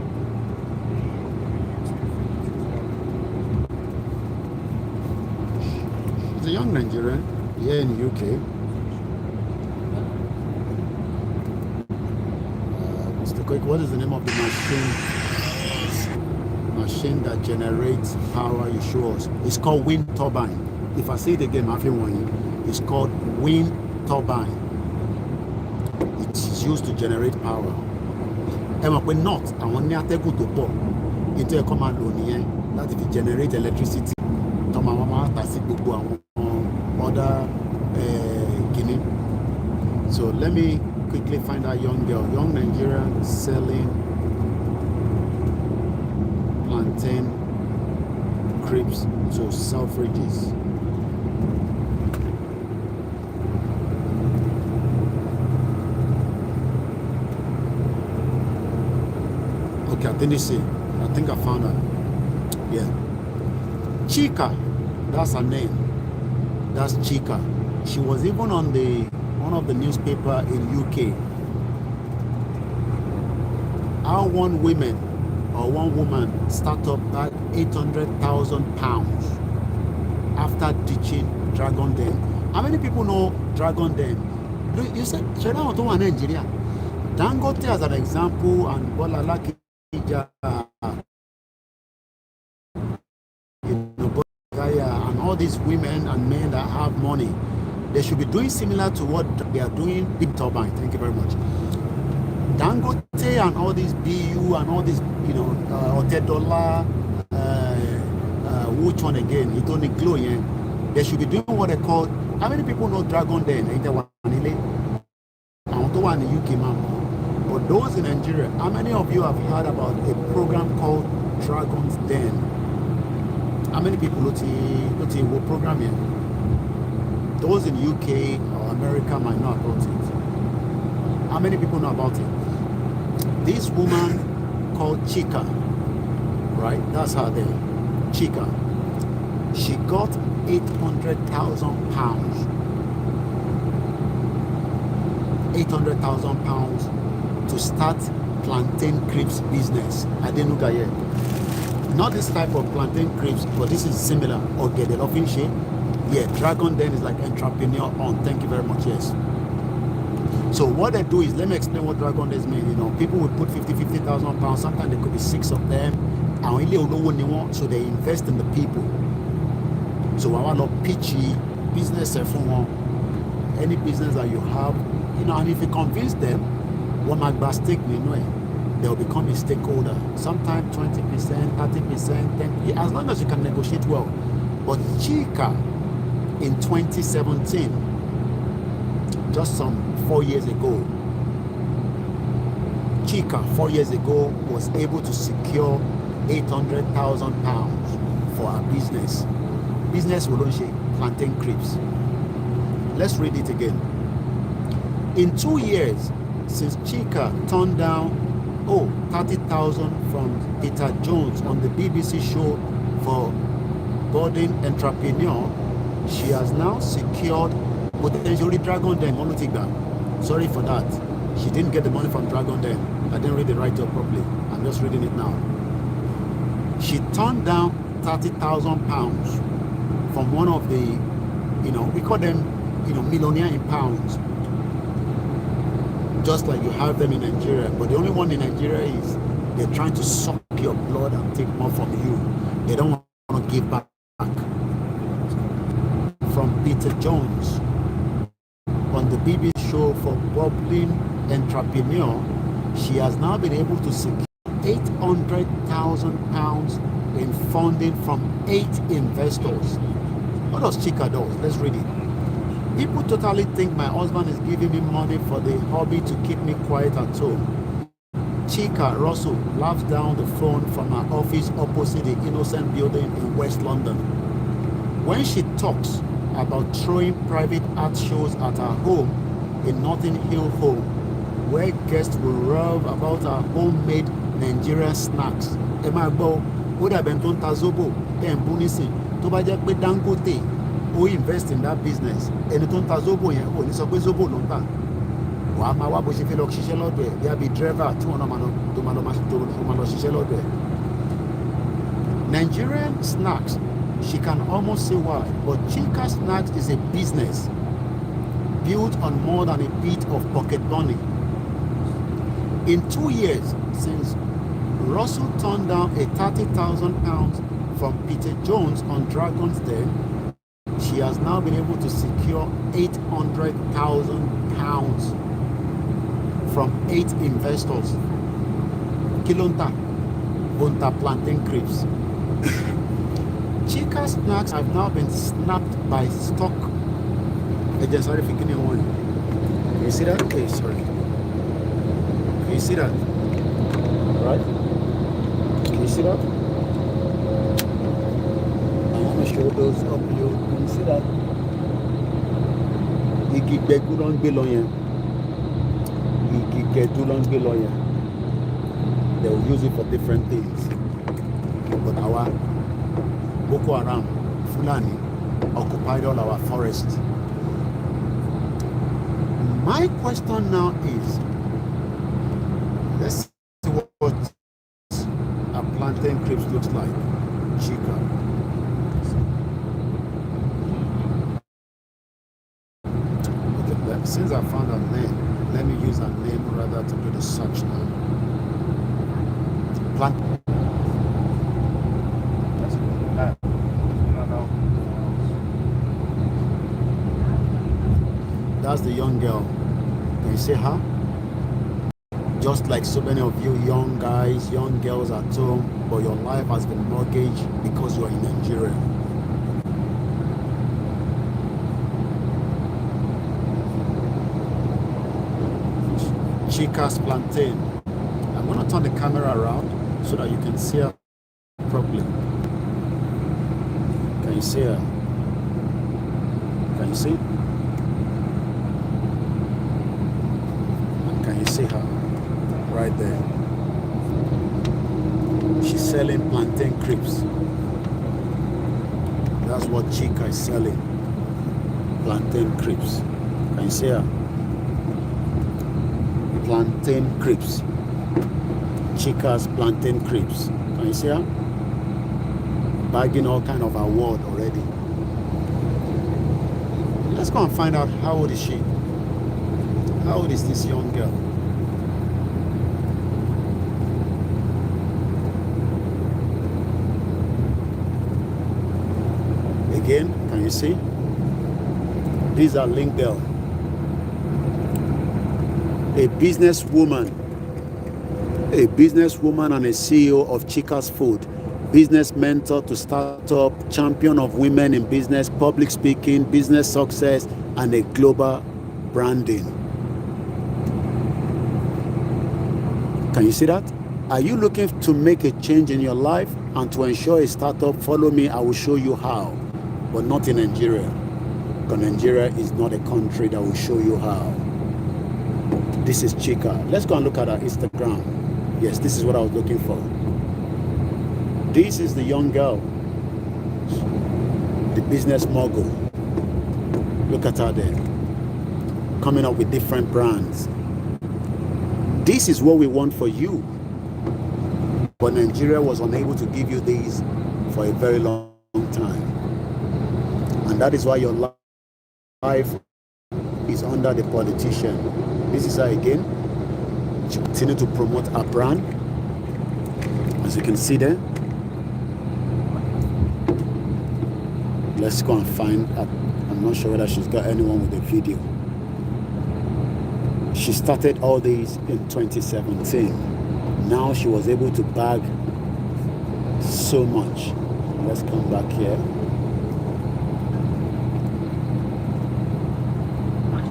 She's a young Nigerian here in the UK. Mr. Quick, what is the name of the machine that generates power you show us? It's called wind turbine. If I say it again, it's called wind turbine. It is used to generate power. We're not. I want to take to pop into a command that if it generates electricity, other Guinea. So let me quickly find that young girl, young Nigerian selling plantain crisps to Selfridges. Okay, I think I found her. Yeah. Chica, that's her name. That's Chica. She was even on one one of the newspaper in UK how one woman start up that £800,000 after ditching Dragon Den. How many people know Dragon Den? You said China to one Nigeria. Dangote as an example, and Bola Lakija, and all these women and men that have money, they should be doing similar to what they are doing. Big turbine. Thank you very much. Dangote and all these BU and all these, Otedola, which one again? It only glow, yeah. They should be doing what they call. How many people know Dragon Den? I want to one in the UK, man. But those in Nigeria, how many of you have heard about a program called Dragon's Den? How many people will program here? Those in UK or America might know about it. How many people know about it? This woman called Chika, right? That's her name, Chika. She got £800,000. £800,000 to start plantain crepes business. Adenugaye. Not this type of plantain crepes, but this is similar. Or get it off in shape. Yeah, Dragon Den is like entrepreneur on. Thank you very much. Yes. So what they do is, let me explain what Dragon Den means. People will put £50,000. Sometimes there could be 6 of them. So they invest in the people. So I want to pitch business for any business that you have, and if you convince them, what might be stake, they'll become a stakeholder. Sometimes 20%, 30%, 10%, as long as you can negotiate well. But Chika in 2017, just some 4 years ago, Chika 4 years ago was able to secure £800,000 for our business. Business will launch plantain crepes. Let's read it again. In 2 years, since Chika turned down 30,000 from Peter Jones on the BBC show for budding entrepreneur, she has now secured potentially Dragon Den. Sorry for that. She didn't get the money from Dragon Den. I didn't read the write-up properly. I'm just reading it now. She turned down £30,000 from one of the, we call them, millionaire in pounds. Just like you have them in Nigeria. But the only one in Nigeria is they're trying to suck your blood and take more from you. They don't want to give back. From Peter Jones on the BBC show for bubbling entrepreneur, she has now been able to secure £800,000 in funding from 8 investors. What does Chika do? Let's read it. People totally think my husband is giving me money for the hobby to keep me quiet at home. Chika Russell laughs down the phone from her office opposite the Innocent Building in West London. When she talks about throwing private art shows at her home in Notting Hill Home, where guests will rave about her homemade Nigerian snacks. Emagbo, Oda Benton Tazobo, Bunisi, Tobaja Dangote, who invest in that business. And Ton Tazobo, who is a Zobo Lonta. Wama Wabushi Fellow Shishelode, there be driver, 200 to Malo Shishelode. Nigerian snacks, she can almost say why, but Chika Snacks is a business built on more than a bit of pocket money. In 2 years, since Russell turned down a £30,000 from Peter Jones on Dragon's Den, she has now been able to secure £800,000 from 8 investors. Kilonta, Bonta plantain crepes. Chika Snacks have now been snapped by stock. Sorry for giving one. Can you see that? Okay, sorry. Can you see that? Right? Can you see that? I want to show those up you. Can you see that? Igi gbegu ló ń gbé lọ yẹn. Igi gbegu ló ń gbé lọ yẹn. They will use it for different things. But our Boko Haram, Fulani, occupied all our forests. My question now is, let's see what a plantain crisp looks like. Chica. Okay, since I found a name, let me use a name rather to do the search now. Plantain. That's the young girl. Can you see her? Just like so many of you young guys, young girls at home, but your life has been mortgaged because you're in Nigeria. Chica's plantain. I'm going to turn the camera around so that you can see her properly. Can you see her? Can you see? And can you see her? Right there. She's selling plantain crisps. That's what Chica is selling. Plantain crisps. Can you see her? Plantain crisps. Chica's plantain crisps. Can you see her? Bagging all kind of award already. Let's go and find out how old is she. How old is this young girl? Again, can you see? These are Linkdale. A businesswoman and a CEO of Chica's Food, business mentor to startup, champion of women in business, public speaking, business success, and a global branding. Can you see that? Are you looking to make a change in your life and to ensure a startup? Follow me, I will show you how, but not in Nigeria. Because Nigeria is not a country that will show you how. This is Chica. Let's go and look at her Instagram. Yes, this is what I was looking for. This is the young girl, the business mogul. Look at her there, coming up with different brands. This is what we want for you. But Nigeria was unable to give you these for a very long time. And that is why your life is under the politician. This is her again. She continues to promote her brand. As you can see there. Let's go and find her. I'm not sure whether she's got anyone with a video. She started all these in 2017. Now she was able to bag so much. Let's come back here.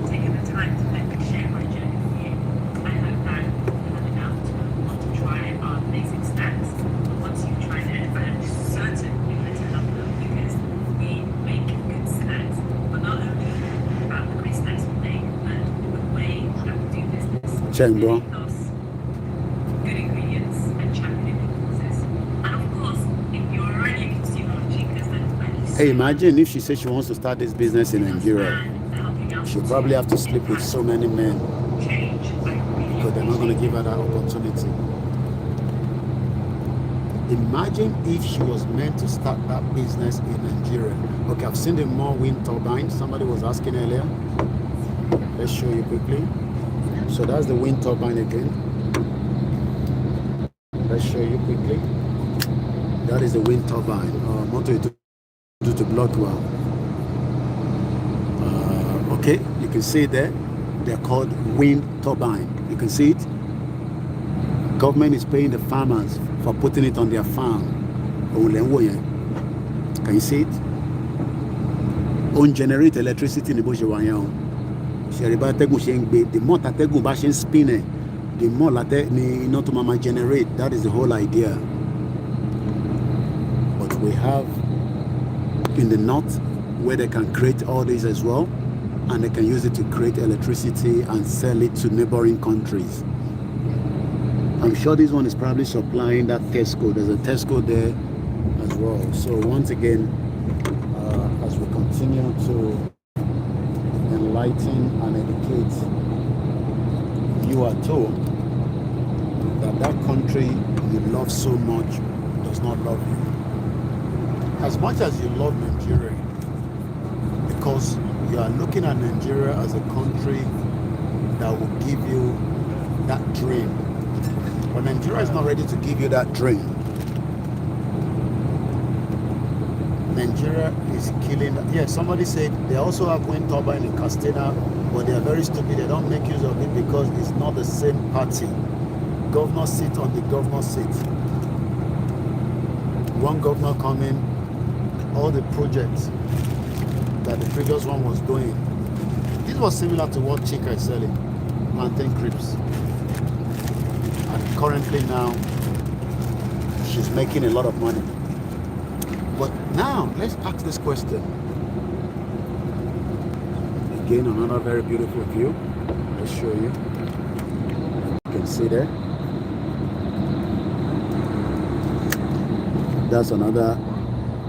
Taking the time to let me share my journey with you. I hope that you have enough to want to try our amazing snacks. But once you've tried it, I'm certain you're going to love them because we make good snacks. But not only about the great snacks we make, but the way that we do business. Check, bro. Good ingredients and championing good causes. And of course, if you're already a consumer of Chicas, then hey, imagine if she says she wants to start this business in Nigeria. She'll probably have to sleep with so many men because they're not going to give her that opportunity. Imagine if she was meant to start that business in Nigeria. Okay, I've seen the more wind turbines. Somebody was asking earlier. Let's show you quickly. So that's the wind turbine again. Let's show you quickly. That is the wind turbine. Motor to block well. Okay, you can see there. They're called wind turbine. You can see it. Government is paying the farmers for putting it on their farm. Can you see it? On generate electricity in the bush. The more that spin, the more not to mama generate. That is the whole idea. But we have in the north where they can create all this as well, and they can use it to create electricity and sell it to neighboring countries. I'm sure this one is probably supplying that Tesco. There's a Tesco there as well. So once again, as we continue to enlighten and educate you are told that that country you love so much does not love you. As much as you love Nigeria, because you are looking at Nigeria as a country that will give you that dream. But Nigeria is not ready to give you that dream. Nigeria is killing. Yeah, somebody said they also have wind turbine in Castina, but they are very stupid. They don't make use of it because it's not the same party. Governor sit on the governor seat. One governor coming, all the projects that the previous one was doing. This was similar to what Chika is selling, plantain crisps. And currently now, she's making a lot of money. But now, let's ask this question. Again, another very beautiful view. Let's show you. You can see there. That's another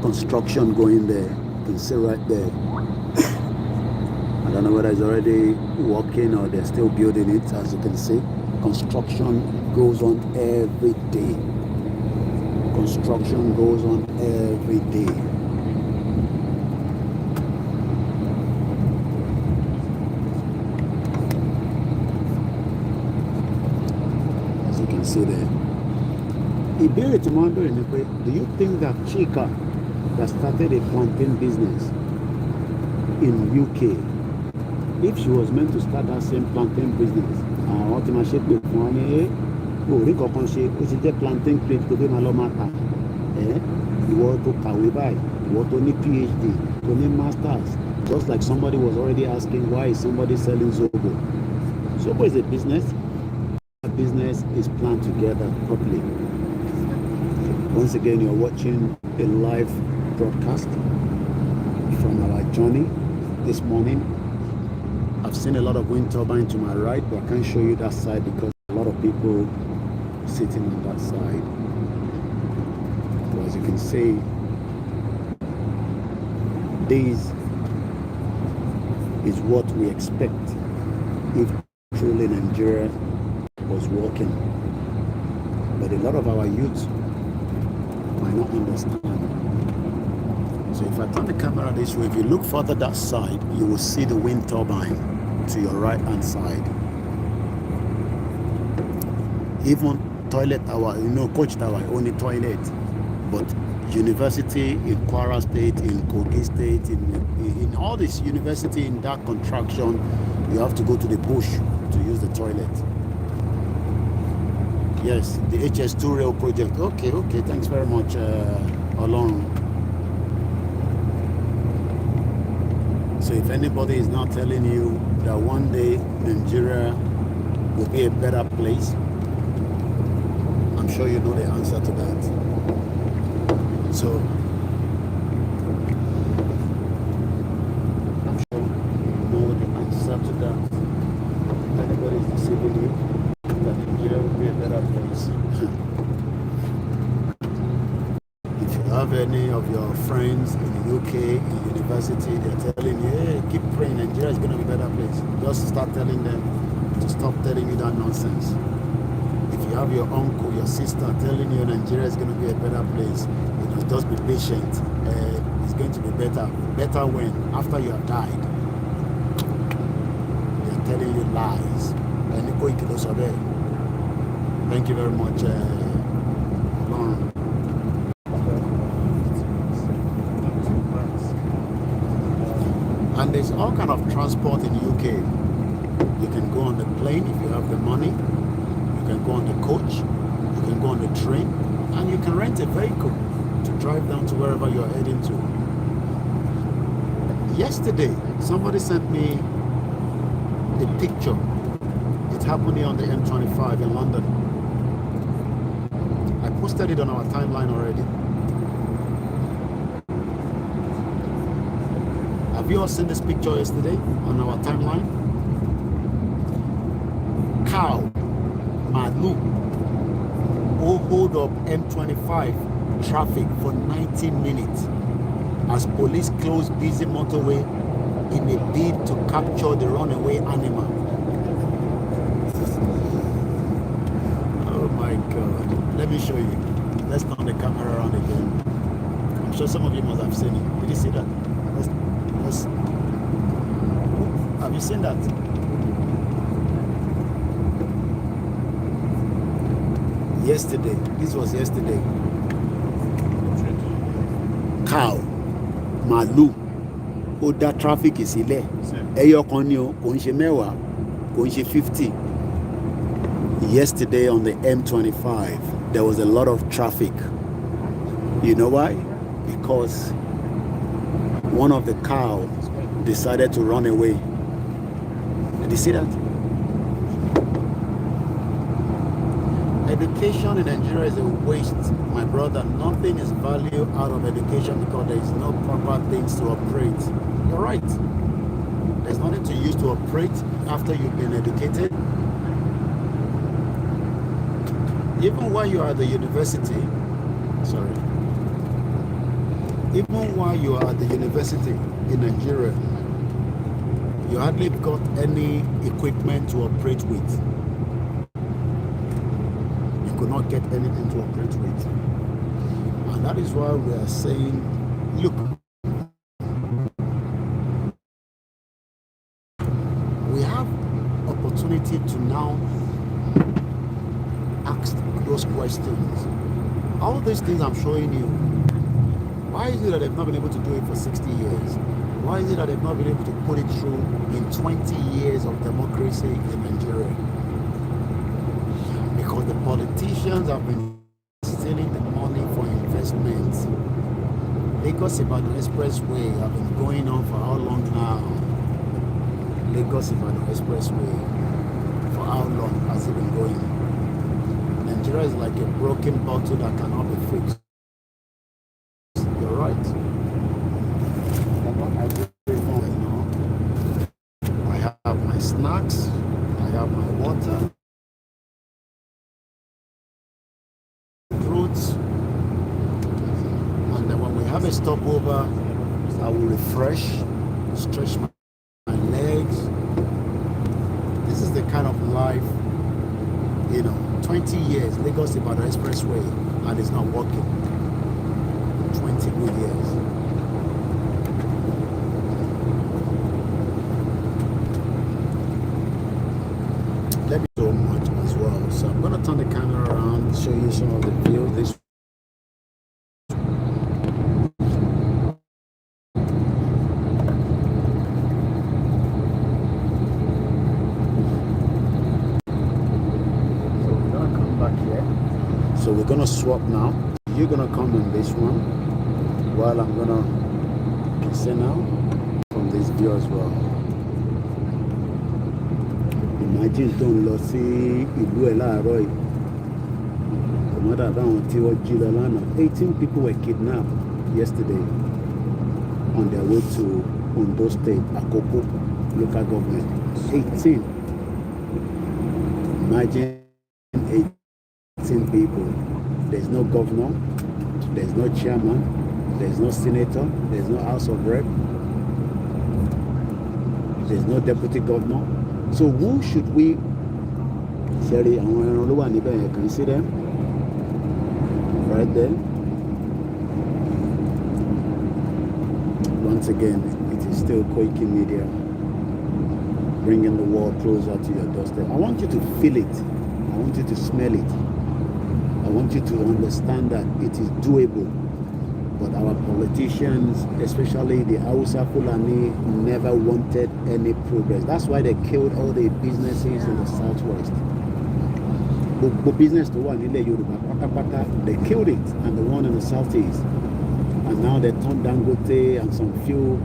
construction going there. You can see right there. I don't know whether it's already working or they're still building it. As you can see, construction goes on every day. Construction goes on every day. As you can see there. Ìbéèrè tí wọ́n bẹ̀rẹ̀ ni pé, do you think that Chika that started a plantain business in UK, if she was meant to start that same plantain business, àwọn tí máa ṣe pé fún wa ní orí kankan ṣe ó ti jẹ́ plantain crate tó fẹ́ máa lọ máa tà ìwọ tó kàwé báyìí, ìwọ tó ní PhD, tó ní masters, just like somebody was already asking why is somebody selling Zobo. Zobo is a business. A business is planned together properly. Once again, you're watching a live broadcast from our journey this morning. I've seen a lot of wind turbine to my right, but I can't show you that side because a lot of people sitting on that side. So as you can see, this is what we expect if truly Nigeria was working. But a lot of our youth might not understand. So if I turn the camera this way, if you look further that side, you will see the wind turbine to your right hand side. Even toilet tower, Coach Tower, only toilet. But university in Kwara State, in Kogi State, in all this university in that contraction, you have to go to the bush to use the toilet. Yes, the HS2 rail project. Okay, thanks very much, Alon. So if anybody is now telling you that one day Nigeria will be a better place, I'm sure you know the answer to that. So I'm sure you know the answer to that. If anybody is deceiving you, that Nigeria will be a better place. If you have any of your friends in the UK, in university, they're telling you, hey, keep praying, Nigeria is going to be a better place. Just start telling them to stop telling you that nonsense. If you have your uncle, your sister telling you Nigeria is going to be a better place, just be patient. It's going to be better. Better when? After you have died. They're telling you lies. Thank you very much, Lauren. And there's all kind of transport in UK. You can go on the plane if you have the money. You can go on the coach. You can go on the train. And you can rent a vehicle to drive down to wherever you're heading to. Yesterday, somebody sent me a picture. It happened here on the M25 in London. I posted it on our timeline already. Have you all seen this picture yesterday on our timeline? Cow, Manu, who hold up M25 traffic for 90 minutes as police close busy motorway in a bid to capture the runaway animal. me show you. Let's turn the camera around again. I'm sure some of you must have seen it. Did you see that? Let's have you seen that? Yesterday. This was yesterday. Cow. Màlúù. Ó dá traffic sílẹ̀. Ẹyọ kan ni o, kò ń ṣe mẹ́wàá, kò ń ṣe 50. Yesterday on the M25, there was a lot of traffic. You know why? Because one of the cows decided to run away. Did you see that? Education in Nigeria is a waste, my brother. Nothing is valued out of education because there is no proper things to operate. You're right. There's nothing to use to operate after you've been educated. Even while you are at the university, even while you are at the university in Nigeria, you hardly got any equipment to operate with. You could not get anything to operate with. And that is why we are saying, look, we have opportunity to now ask those questions. All these things I'm showing you, why is it that they've not been able to do it for 60 years? Why is it that they've not been able to put it through in 20 years of democracy in Nigeria? Because the politicians have been stealing the money for investments. Lagos Ibadan Expressway have been going on for how long now? Lagos Ibadan Expressway, for how long has it been going? Nigeria is like a broken bottle that cannot be fixed. You're right. I have my snacks, I have my water, fruits, and then when we have a stopover, I will refresh, stretch my legs. This is the kind of life, 20 years, Lagos Ibadan Expressway, and it's not working. 20 good years. Let me so much as well. So I'm going to turn the camera around, show you some of the views. This So we're gonna swap now. You're gonna come on this one, while I'm gonna say now from this view as well. Imagine don't lọ sí ìlú ẹ̀ láàárọ̀ yìí. Kò má dàbí àwọn tí wọ́n jí lọ lánàá. 18 people were kidnapped yesterday on their way to Ondo State, Akoko local government. 18. Imagine 18 people. There's no governor, there's no chairman, there's no senator, there's no House of Rep, there's no deputy governor. So who should we say? Can you see them? Right there. Once again, it is still Koiki Media, bringing the world closer to your doorstep. I want you to feel it. I want you to smell it. I want you to understand that it is doable. But our politicians, especially the Hausa Fulani, never wanted any progress. That's why they killed all the businesses in the southwest. But business to one, they killed it, and the one in the southeast. And now they turned Dangote and some few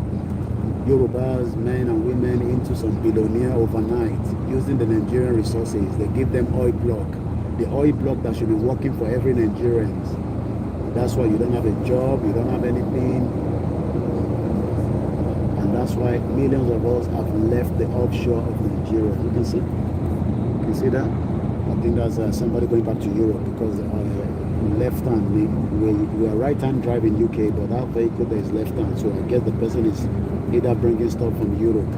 Yorubas, men and women, into some billionaire overnight using the Nigerian resources. They give them oil block. The oil block that should be working for every Nigerian. That's why you don't have a job, you don't have anything. And that's why millions of us have left the offshore of Nigeria. You can see? You can see that? I think that's somebody going back to Europe because left hand, we are right hand drive in UK, but that vehicle there is left hand. So I guess the person is either bringing stuff from Europe.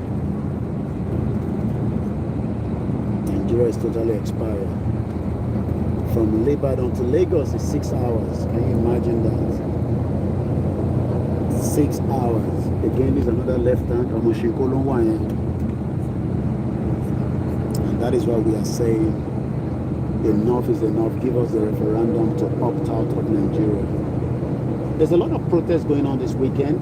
Nigeria is totally expired. From Lebanon to Lagos is 6 hours. Can you imagine that? 6 hours. Again, is another left hand. And that is why we are saying enough is enough. Give us the referendum to opt out of Nigeria. There's a lot of protests going on this weekend.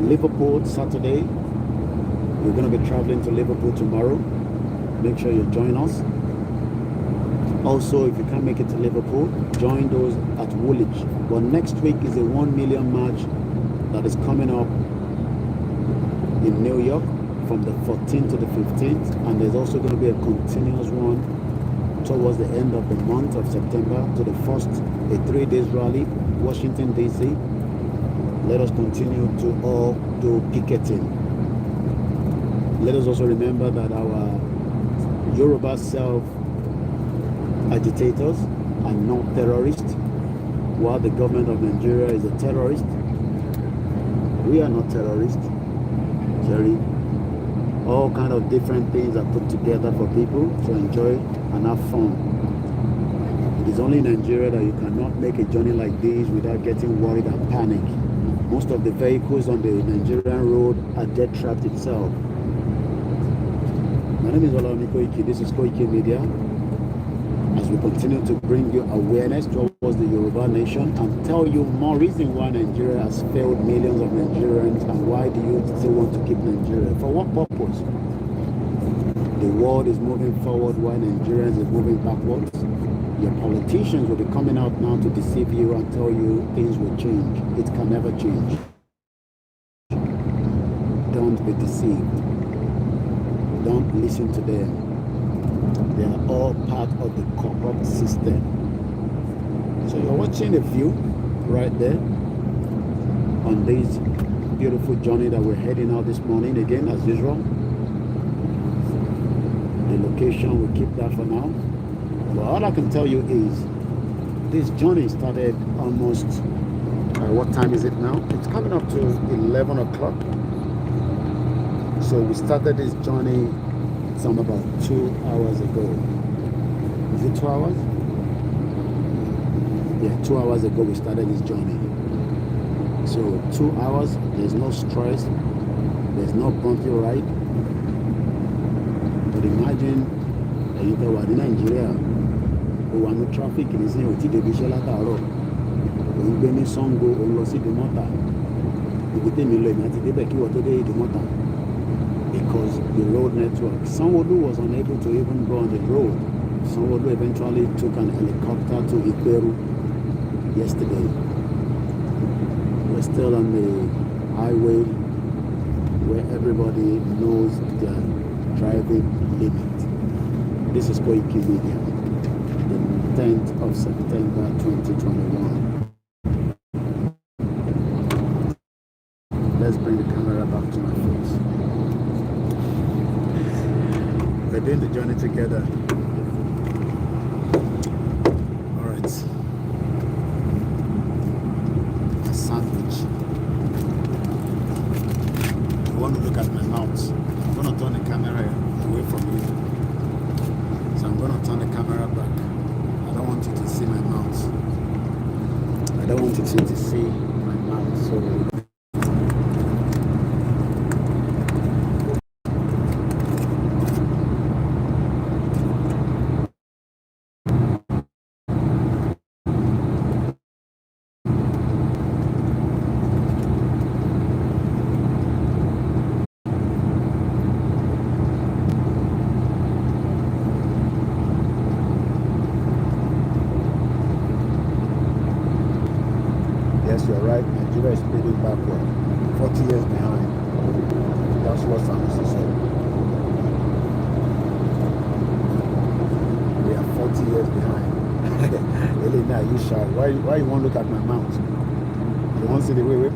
Liverpool, Saturday. We're going to be traveling to Liverpool tomorrow. Make sure you join us. Also, if you can't make it to Liverpool, join those at Woolwich. But next week is a 1 million march that is coming up in New York from the 14th to the 15th. And there's also going to be a continuous one towards the end of the month of September to the first, a 3 days rally, Washington, D.C. Let us continue to all do picketing. Let us also remember that our Yoruba self-agitators are not terrorists, while the government of Nigeria is a terrorist. We are not terrorists, Jerry. All kind of different things are put together for people to enjoy and have fun. It is only in Nigeria that you cannot make a journey like this without getting worried and panic. Most of the vehicles on the Nigerian road are dead trapped itself. My name is Olawumi Koiki. This is Koiki Media. As we continue to bring you awareness towards the Yoruba nation and tell you more reason why Nigeria has failed millions of Nigerians and why do you still want to keep Nigeria? For what purpose? The world is moving forward while Nigerians is moving backwards. Your politicians will be coming out now to deceive you and tell you things will change. It can never change. Don't be deceived. Don't listen to them. They are all part of the corrupt system. So you're watching a view right there on this beautiful journey that we're heading out this morning again as usual. The location, we'll keep that for now. But all I can tell you is this journey started almost, what time is it now? It's coming up to 11 o'clock. So we started this journey some about 2 hours ago. Is it 2 hours? Yeah, 2 hours ago we started this journey. So 2 hours, there's no stress, there's no bumpy ride. But imagine you go in Nigeria, who are no traffic in the same way, they shall at all. When you song go on see the motor, you get me like that, they back you what today the motor. Because the road network, someone was unable to even go on the road. Someone eventually took an helicopter to Iperu yesterday. We're still on the highway where everybody knows their driving limit. This is Koiki Media, the 10th of September 2021. Let's bring the camera back to my face. We're doing the journey together. Alright. A sandwich. You want to look at my mouth. I'm going to turn the camera away from you. So I'm going to turn the camera back. I don't want you to see my mouth. I don't want you to see my mouth. So you're right, Nigeria is speeding backward, 40 years behind. That's what Sanusi said. We are 40 years behind. Elena, you shy. Why you want to look at my mouth? You want to see the way I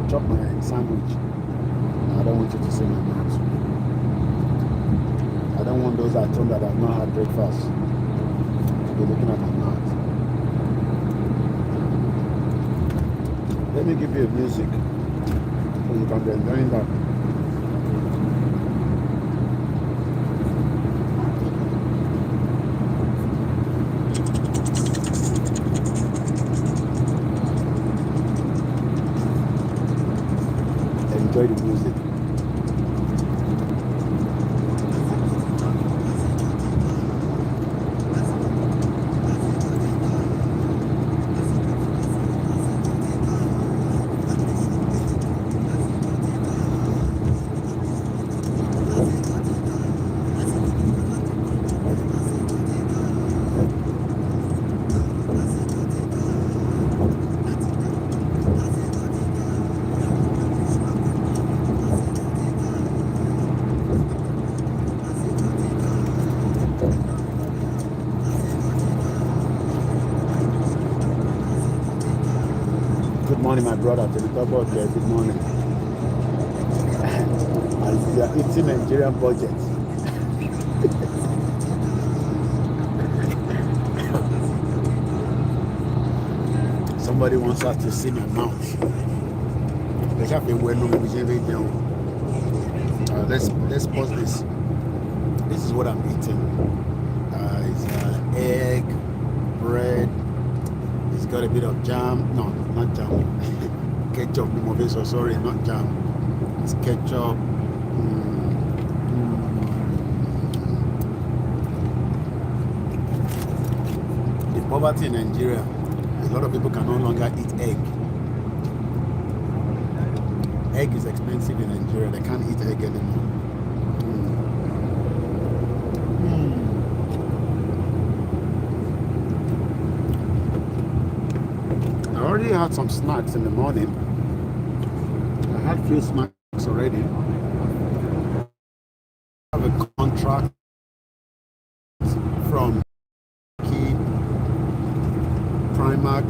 chop my sandwich? I don't want you to see my mouth. I don't want those at home that have not had breakfast to be looking at my mouth. Let me give you music so you can be enjoying that. enjoy the music. Good morning, my brother. To the top of there. Good morning. As you are eating Nigerian budget. Somebody wants us to see my mouth. Let's pause this. This is what I'm eating. It's egg, bread. It's got a bit of jam. No, not jam. Ketchup. So sorry, not jam. It's ketchup. The poverty in Nigeria, a lot of people can no longer eat egg. Egg is expensive in Nigeria. They can't eat egg anymore. I already had some snacks in the morning. I had few snacks already. I have a contract from Key, Primark,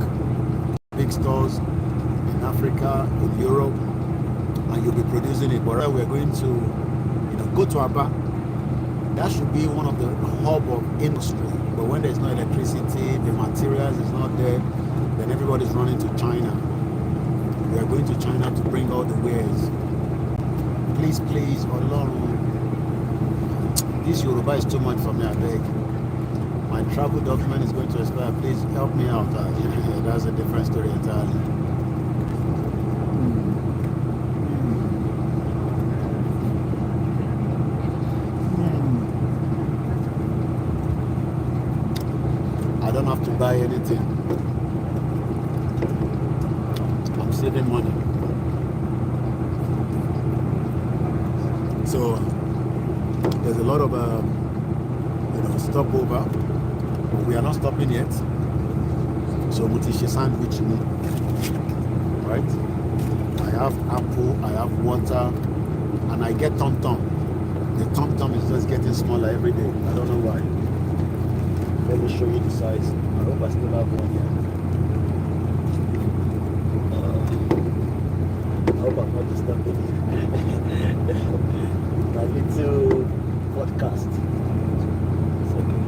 big stores in Africa, in Europe, and you'll be producing it. But we're going to, go to Aba. That should be one of the hub of industry. But when there's no electricity, the materials is not there, then everybody's running to China. We are going to China to bring all the wares. Please, this Yoruba is too much for me, I beg. My travel document is going to expire. Please help me out. That's a different story entirely. I don't have to buy anything. I'm saving money. So there's a lot of stopover, but we are not stopping yet. So Mutisha sandwich me, right? I have apple, I have water, and I get tom tom. The tom tom is just getting smaller every day. I don't know why. Let me show you the size. I hope I still have one here. I hope I'm not disturbing my little podcast. It's okay.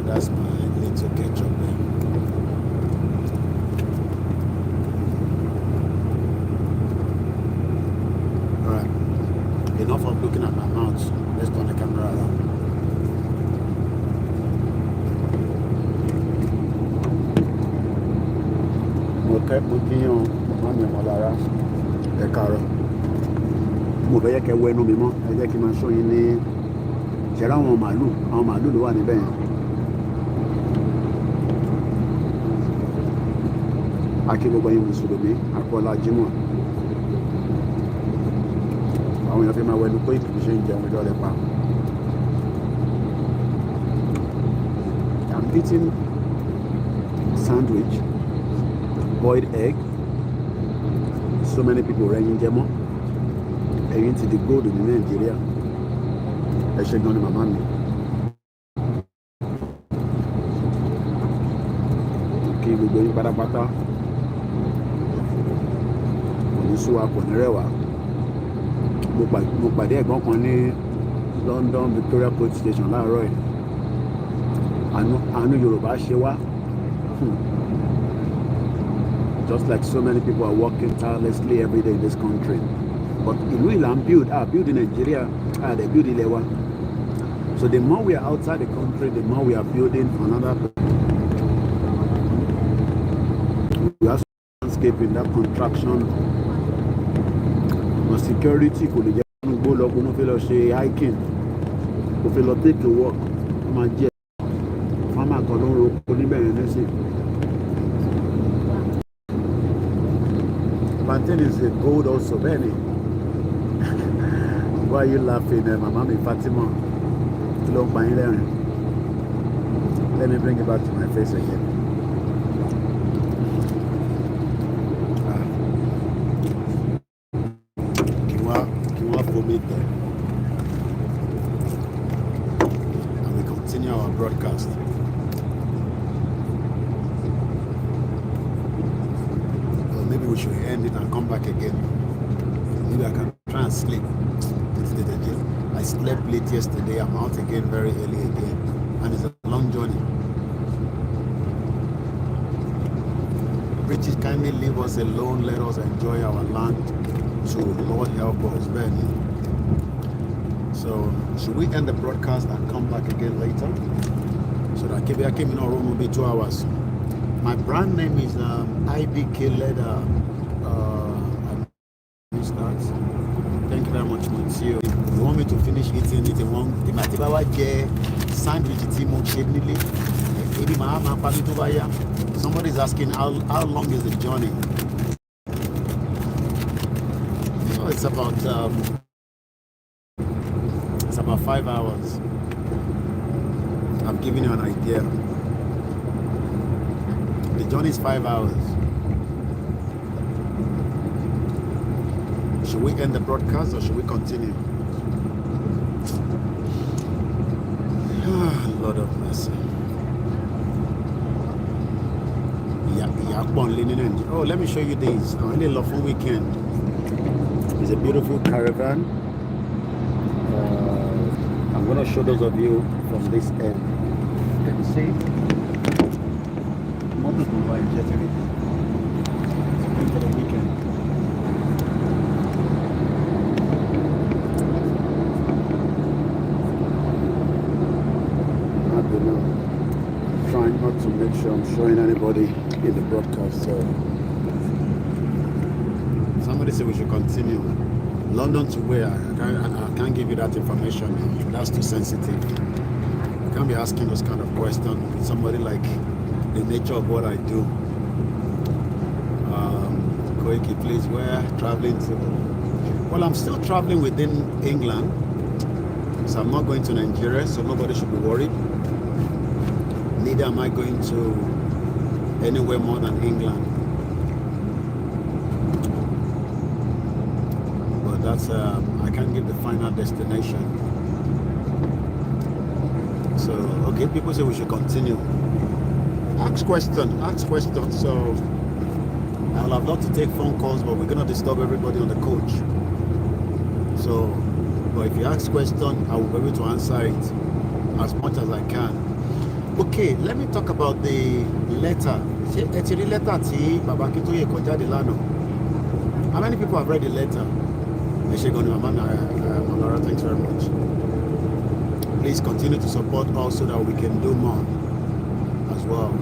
That's my little ketchup there. Alright. Enough of looking at my mouth. Let's turn the camera around. Mo kíyàn màmá mi ọmọ lára ẹ káàárọ̀. Mo fẹ́ yẹ kẹ́ wọ ẹnu mi mọ́. Ẹ jẹ́ kí n máa ṣọ́ yín ní ṣẹ̀rá àwọn màálù ló wà níbẹ̀ yẹn. Akí gbogbo yín Mùsùlùmí àkọọ́lá Jímọ̀. Àwọn èèyàn fi máa wọ ẹnu pé ìtùbí ṣe ń jẹun ìjọ rẹ̀ pa. I'm eating sandwich, boiled egg. So many people rẹ́yìn jẹ mọ́. Ẹ̀yin ti di gold ní Nàìjíríà. Ẹ ṣé gan ni màmá mi. Kí gbogbo yín pátápátá. Kò ní sú wa, kò ní rẹ̀ wá. Mo pàdé ẹ̀gbọ́n kan ní London Victoria Police Station láàárọ̀ yìí. Àánú Yorùbá ṣe wá. Just like so many people are working tirelessly every day in this country. But ìlú ìlà ń build in Nigeria, they build ilẹ̀ wa. So the more we are outside the country, the more we are building another. escaping that contraction. My security kò lè jẹ́ kó gbó lọ kó ló fẹ́ lọ ṣe hiking kó fẹ́ lọ take a walk ó máa jẹ́ farmer kan ló ń roko níbẹ̀ yẹn lẹ́sìn. Plantain is a gold also bẹ́ẹ̀ ni. Why are you laughing, Mama mi Fatima? Kí ló ń pa yín lẹ́rìn? Let me bring it back to my face again. Kí wá fomi tẹ̀. And we continue our broadcast. Well, maybe we should end it and come back again. Maybe I can try and sleep. I slept late yesterday. I'm out again very early again, and it's a long journey. British, kindly leave us alone. Let us enjoy our land. So Lord help us, Benny. So should we end the broadcast and come back again later? So that I came in our room will be 2 hours. My brand name is IBK Leather. Thank you very much, Monsieur. You want me to finish eating it in one? The Matibawa sandwich somebody is asking how long is the journey? Oh, it's about 5 hours. I'm giving you an idea. The journey is 5 hours. Should we end the broadcast or should we continue? Lord of mercy. Oh, let me show you this. I only love one weekend. It's a beautiful caravan. I'm going to show those of you from this end. Can you see? More people are getting it. It's going for the weekend. Trying not to make sure I'm showing anybody in the broadcast. So somebody said we should continue. London to where? I can't give you that information. That's too sensitive. You can't be asking those kind of questions with somebody like the nature of what I do. Koiki, please, where? Traveling to? Well, I'm still traveling within England. So I'm not going to Nigeria, so nobody should be worried. Neither am I going to anywhere more than England. But that's, I can't give the final destination. So, okay, people say we should continue. Ask questions. So, I would have loved to take phone calls, but we're going to disturb everybody on the coach. So, but if you ask questions, I will be able to answer it as much as I can. Okay, let me talk about the letter. How many people have read the letter? Thanks very much. Please continue to support us so that we can do more as well.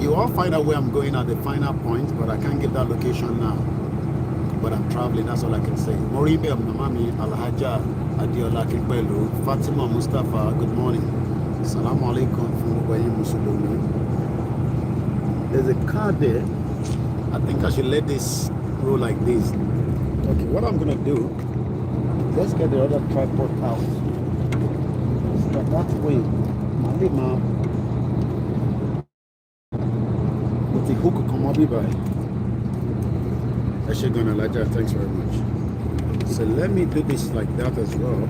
You all find out where I'm going at the final point, but I can't give that location now. But I'm traveling, that's all I can say. Moribe Mamami Alhaja Adiola Kipelu, Fatima Mustafa, good morning. Assalamu alaikum from Ubayi Musulumi. There's a car there. I think I should let this roll like this. Okay, what I'm gonna do, let's get the other tripod out. So that way, Malima, with the hook come up by. Thanks very much. So let me do this like that as well,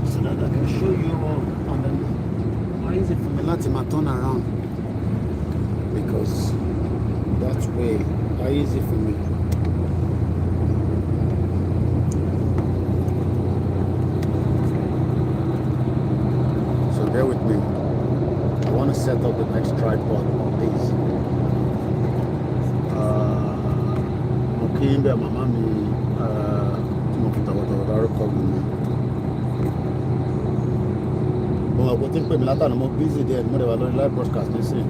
so that I can show you all. And then why is it for me to turn around? Because that way, how easy for me. So bear with me. I want to set up the next tripod on this. Kimbe mama mi tumokita wata call me. Bon mọ̀ pé tí ń pè mí látàná mo busy díẹ̀ mo dẹ̀ wà lórí live broadcast nísìnyí.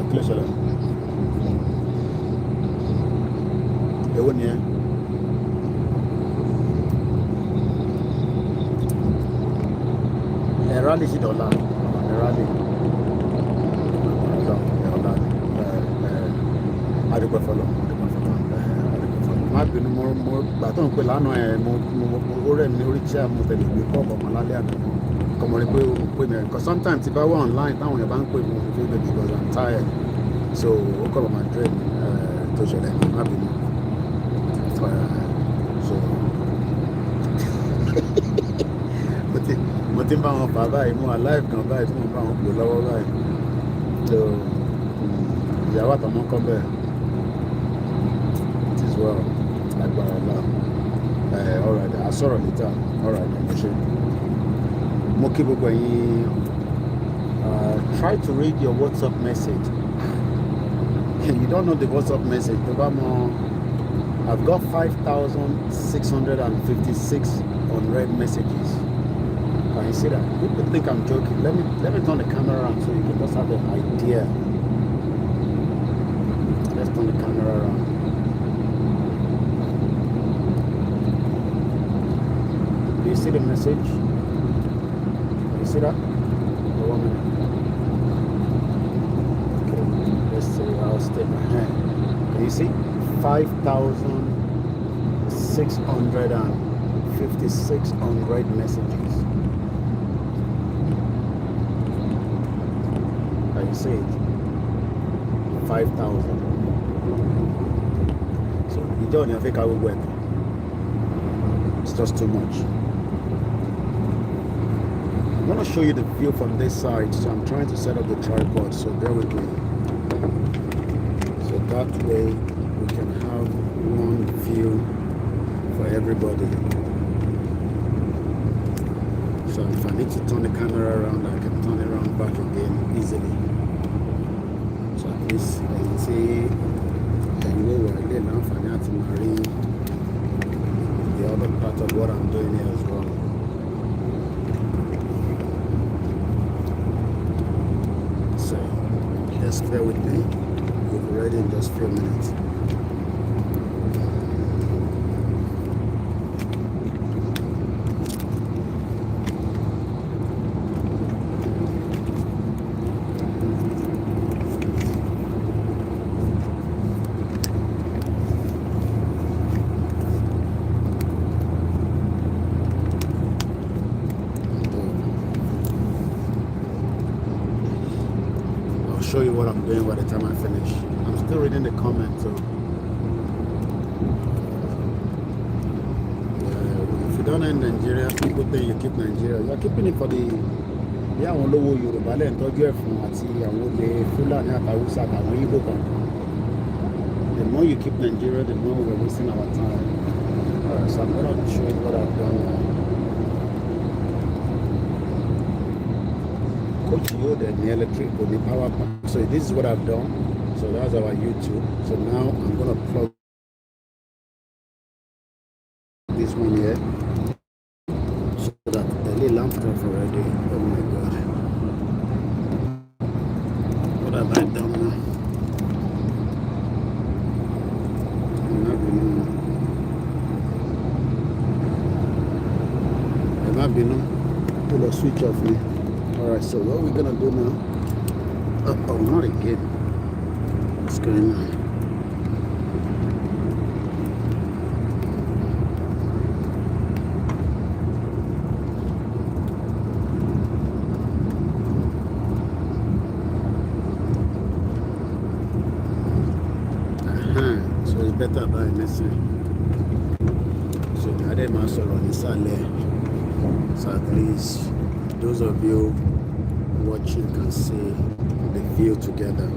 Kí ló ṣẹlẹ̀? Èwo ni ẹ? Rally sí dọ́là, rally. Adúpẹ́ fọlọ́. Má bínú mo gbà tó ń pè lánàá ẹ̀ mo rẹ̀ mi orí chair mo tẹ̀lé gbé kọ́ ọ̀kan lálẹ́ àná. Kọ̀mọ ni pé o pè mí because sometimes tí bá wà online táwọn èèyàn bá ń pè mí mo fi bèbè because I'm tired. So ó kọ̀ ọ̀ma dread tó ṣẹlẹ̀ ní má bínú. So mo ti ń bá wọn fà báyìí mo wà live gan báyìí tí mo bá wọn pè lọ́wọ́ báyìí. So ìyàwó àtọmọ kọ́ bẹ́ẹ̀. It is well. Agbára ọ̀la. Alright, a sọ̀rọ̀ later. Alright, mo ṣe. Mo kí gbogbo ẹ̀yin. Try to read your WhatsApp message. You don't know the WhatsApp message. Tó bá mọ̀, I've got 5,656 unread messages. Can you see that? People think I'm joking. Let me turn the camera around so you can just have an idea. Let's turn the camera around. Do you see the message? Can you see that? The one minute. Okay, let's see. I'll stick my hand. Can you see? 5,656 unread messages. Can you see it? 5,000. So you don't even think I will work. It's just too much. I'm going to show you the view from this side. So I'm trying to set up the tripod. So bear with me. So that way we can have one view for everybody. So if I need to turn the camera around, I can turn it around back again easily. So at least I can see the other part of what I'm doing here as well. So just bear with me. We'll be ready in just a few minutes. Show you what I'm doing by the time I finish. I'm still reading the comments, so if you don't know in Nigeria, people think you keep Nigeria. You're keeping it for the àwọn olówó Yorùbá lẹ́ ń tọ́jú ẹ̀ fún àti àwọn olè Fúlàní àtàwùsà àtàwọn Ìgbò kan. The more you keep Nigeria, the more we're wasting our time. Alright, so I'm gonna show you what I've done now. Coach Yoda and the electric with the power pack. So this is what I've done. So that's our YouTube. So now I'm gonna plug this one here so that the little lamp off already. Oh my god. What have I done now? I'm not gonna pull a switch off me. Alright, so what we're gonna do now? Oh, not again. What's going on? So it's better by message. So I did my solo on this side. So at least those of you watching can see the view together.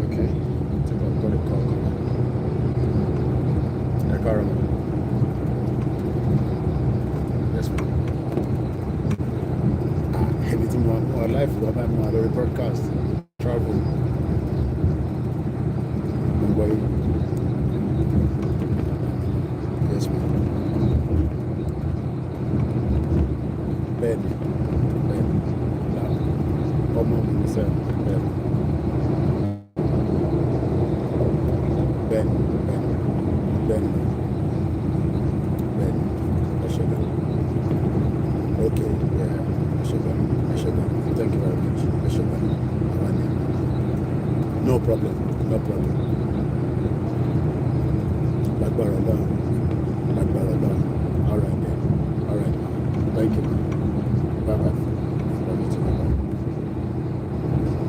Okay, I think I've got a call coming. Yes, ma'am. Anything more life, what about more broadcast, travel. Don't worry. Yes, ma'am. Ben. Come on, Ben. Ben. Okay, yeah. Thank you very much. No problem. All right then. All right. Thank you. Bye-bye.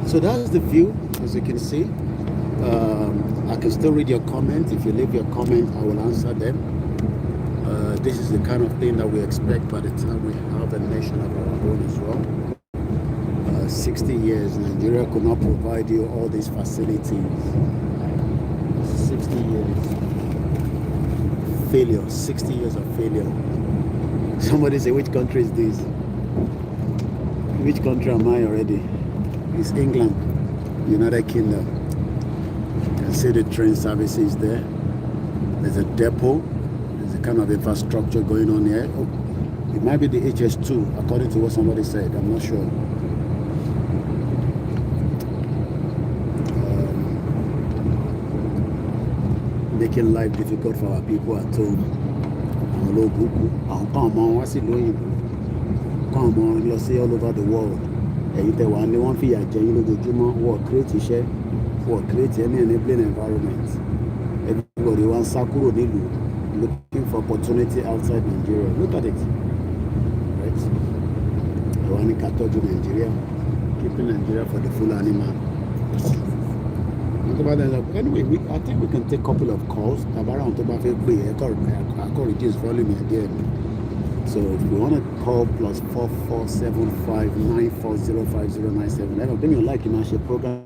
So that's the view, as you can see. I can still read your comments. If you leave your comment, I will answer them. This is the kind of thing that we expect by the time we have a nation of our own as well. 60 years, Nigeria could not provide you all these facilities. 60 years. Failure, 60 years of failure. Somebody say, which country is this? Which country am I already? It's England, United Kingdom. You can see the train services there. There's a depot. There's a kind of infrastructure going on here. Oh, it might be the HS2, according to what somebody said. I'm not sure. Making life difficult for our people at home. Come on, let's see all over the world. They want to create any enabling environment. Everybody wants Sakuro Nilu, looking for opportunity outside Nigeria. Look at it. Right? They want to Katoju Nigeria, keeping Nigeria for the full animal. Anyway, I think we can take a couple of calls. I can reduce volume again. So if you want to call plus 4475 9405097, I've been like in our program.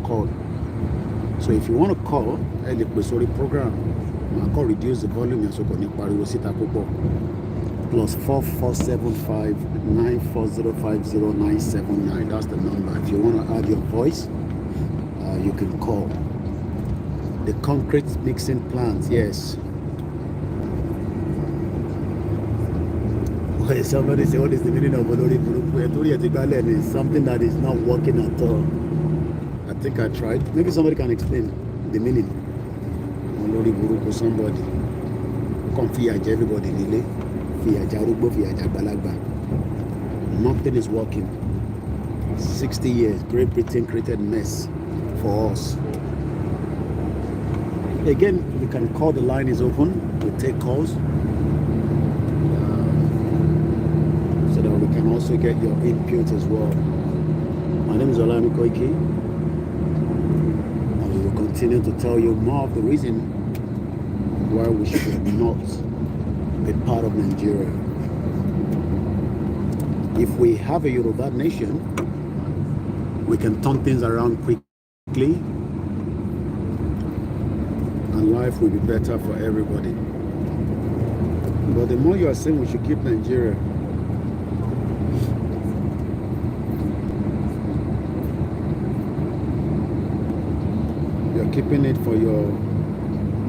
Call. So if you want to call, program, I can reduce the volume and so plus 4475 9405097. That's the number. If you want to add your voice, you can call. The concrete mixing plant, yes. Okay, somebody say, what is the meaning of Olori Buruku? It's something that is not working at all. I think I tried. Maybe somebody can explain the meaning. Olori Buruku, somebody. Come fear everybody, really. Nothing is working. 60 years, Great Britain created mess for us. Again, you can call, the line is open. We take calls. So that we can also get your input as well. My name is Olami Koiki. And we will continue to tell you more of the reason why we should not be part of Nigeria. If we have a Yoruba nation, we can turn things around quickly and life will be better for everybody. But the more you are saying we should keep Nigeria, you're keeping it for your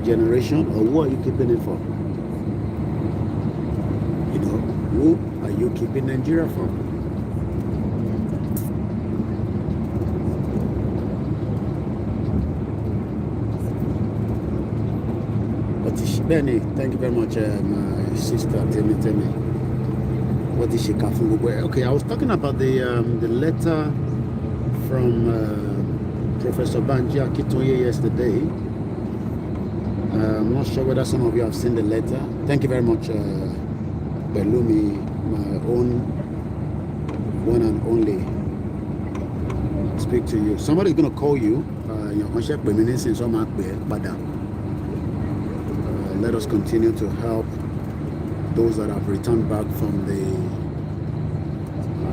generation, or who are you keeping it for? Who are you keeping Nigeria from? What is she, Benny? Thank you very much, my sister. Tell me. What is she? Okay, I was talking about the letter from Professor Banji Akintoye yesterday. I'm not sure whether some of you have seen the letter. Thank you very much. Belumi, my own one and only. Speak to you. Somebody's gonna call you. Let us continue to help those that have returned back from the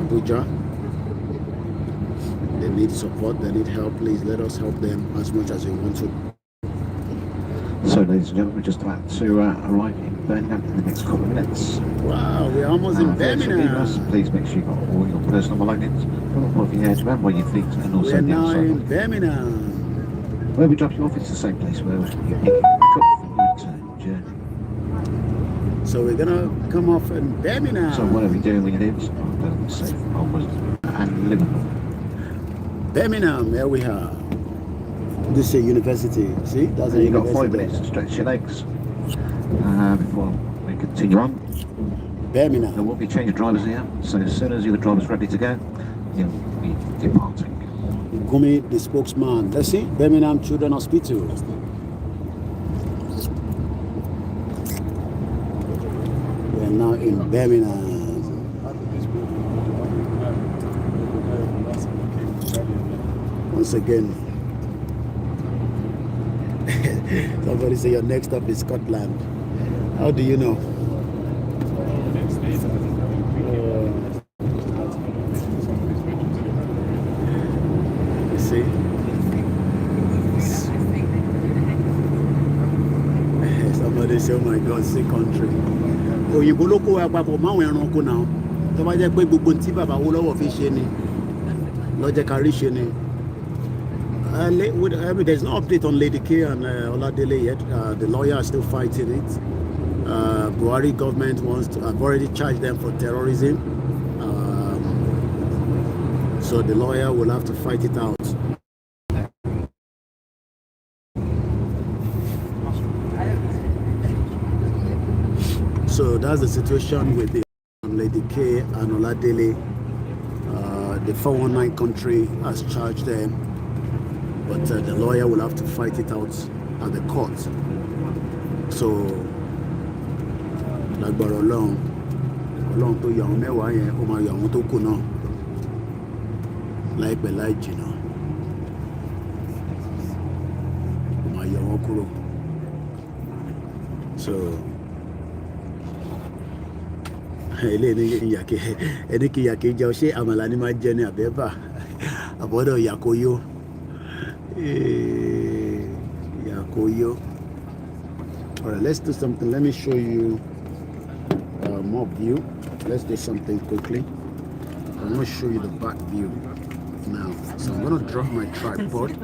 Abuja. They need support, they need help. Please let us help them as much as we want to. So, ladies and gentlemen, we're just about to arrive in Birmingham in the next couple of minutes. Wow, we're almost in Birmingham. Please make sure you've got all your personal belongings from the point of your head, where your feet, and also we're the now outside. in Birmingham. Where we drop you off, it's the same place where you pick you back up for your return journey. So we're gonna come off in Birmingham. So what are we doing when you leave? Safe onwards and Liverpool. Birmingham, here we are. This is a university. See, that's a You've got university. 5 minutes to stretch your legs before we continue on. Birmingham. There will be a change of drivers here, so as soon as your driver's ready to go, you'll be departing. Gumi, the spokesman. Let's see, Birmingham Children's Hospital. We are now in Birmingham. Once again, somebody say your next stop is Scotland. How do you know? You see? Somebody say, oh my God, sick country. Òyìnbó ló kó wa papọ̀ máwọn ẹranko náà tó bá jẹ́ pé gbogbo tí bàbá wo lọ́wọ́ fi ṣe ni lọ́jẹ́ kárí ṣe ni. I mean, there's no update on Lady K and Oladele yet. The lawyer is still fighting it. Buhari government have already charged them for terrorism. So the lawyer will have to fight it out. So that's the situation with the Lady K and Oladele. The 419 country has charged them, but the lawyer will have to fight it out at the court. So, lágbára Ọlọ́run tó yà wọ́n mẹ́wàá yẹn, ó máa yà wọ́n tó kù náà láìpẹ́ láì jìnnà. Ó máa yà wọ́n kúrò. So, ẹni kí ìyàkè jẹ́ ṣé àmàlà ni máa jẹ ní àbẹ́bà àbọ̀dọ̀ ìyàkóyó. Yakoyo. All right, let's do something. Let me show you more view. Let's do something quickly. I'm going to show you the back view now. So I'm going to drop my tripod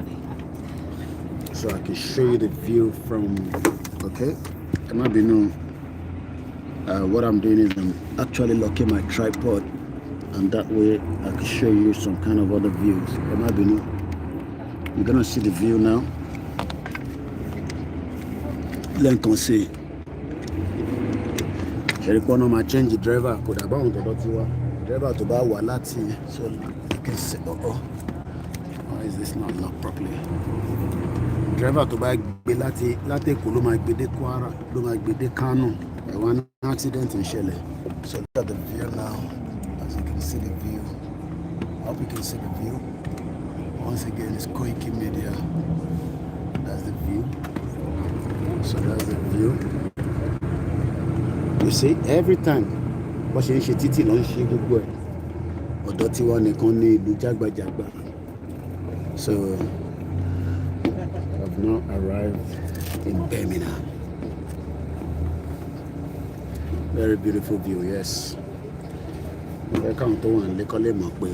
so I can show you the view from. Okay, it might be no. What I'm doing is I'm actually locking my tripod, and that way I can show you some kind of other views. It might be no. You're gonna see the view now. Then can see. Ṣé kò náà máa change the driver kò dàbá òun tọ̀dọ̀ tiwa. Driver tó bá wà láti so you can see why is this not locked properly? Driver tó bá gbé láti Èkó ló máa gbé dé Kwara ló máa gbé dé Kano. One accident in Shelley. So look at the view now. As you can see the view. I hope you can see the view. Once again, it's Koiki Media. That's the view. So that's the view. You see, every time, bó ṣe ń ṣe títì ló ń ṣe gbogbo ẹ̀. Ọ̀dọ̀ tiwa nìkan ní ìlú jágbajàgba. So, I've now arrived in Birmingham. Very beautiful view, yes. Mo count tó wà nílé kọ́lé mọ̀ pé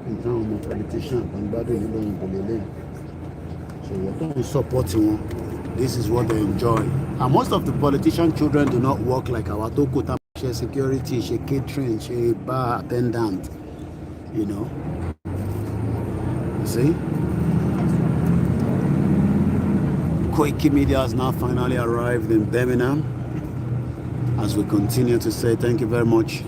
nǹkan ọmọ politician kan gbádùn nílò òyìnbó lélẹ̀. So wọ́n tó ń support wọn. This is what they enjoy. And most of the politician children do not work like our tó kó tá ṣe security, ṣe catering, ṣe bar attendant. You know. You see? Koiki Media has now finally arrived in Birmingham. As we continue to say thank you very much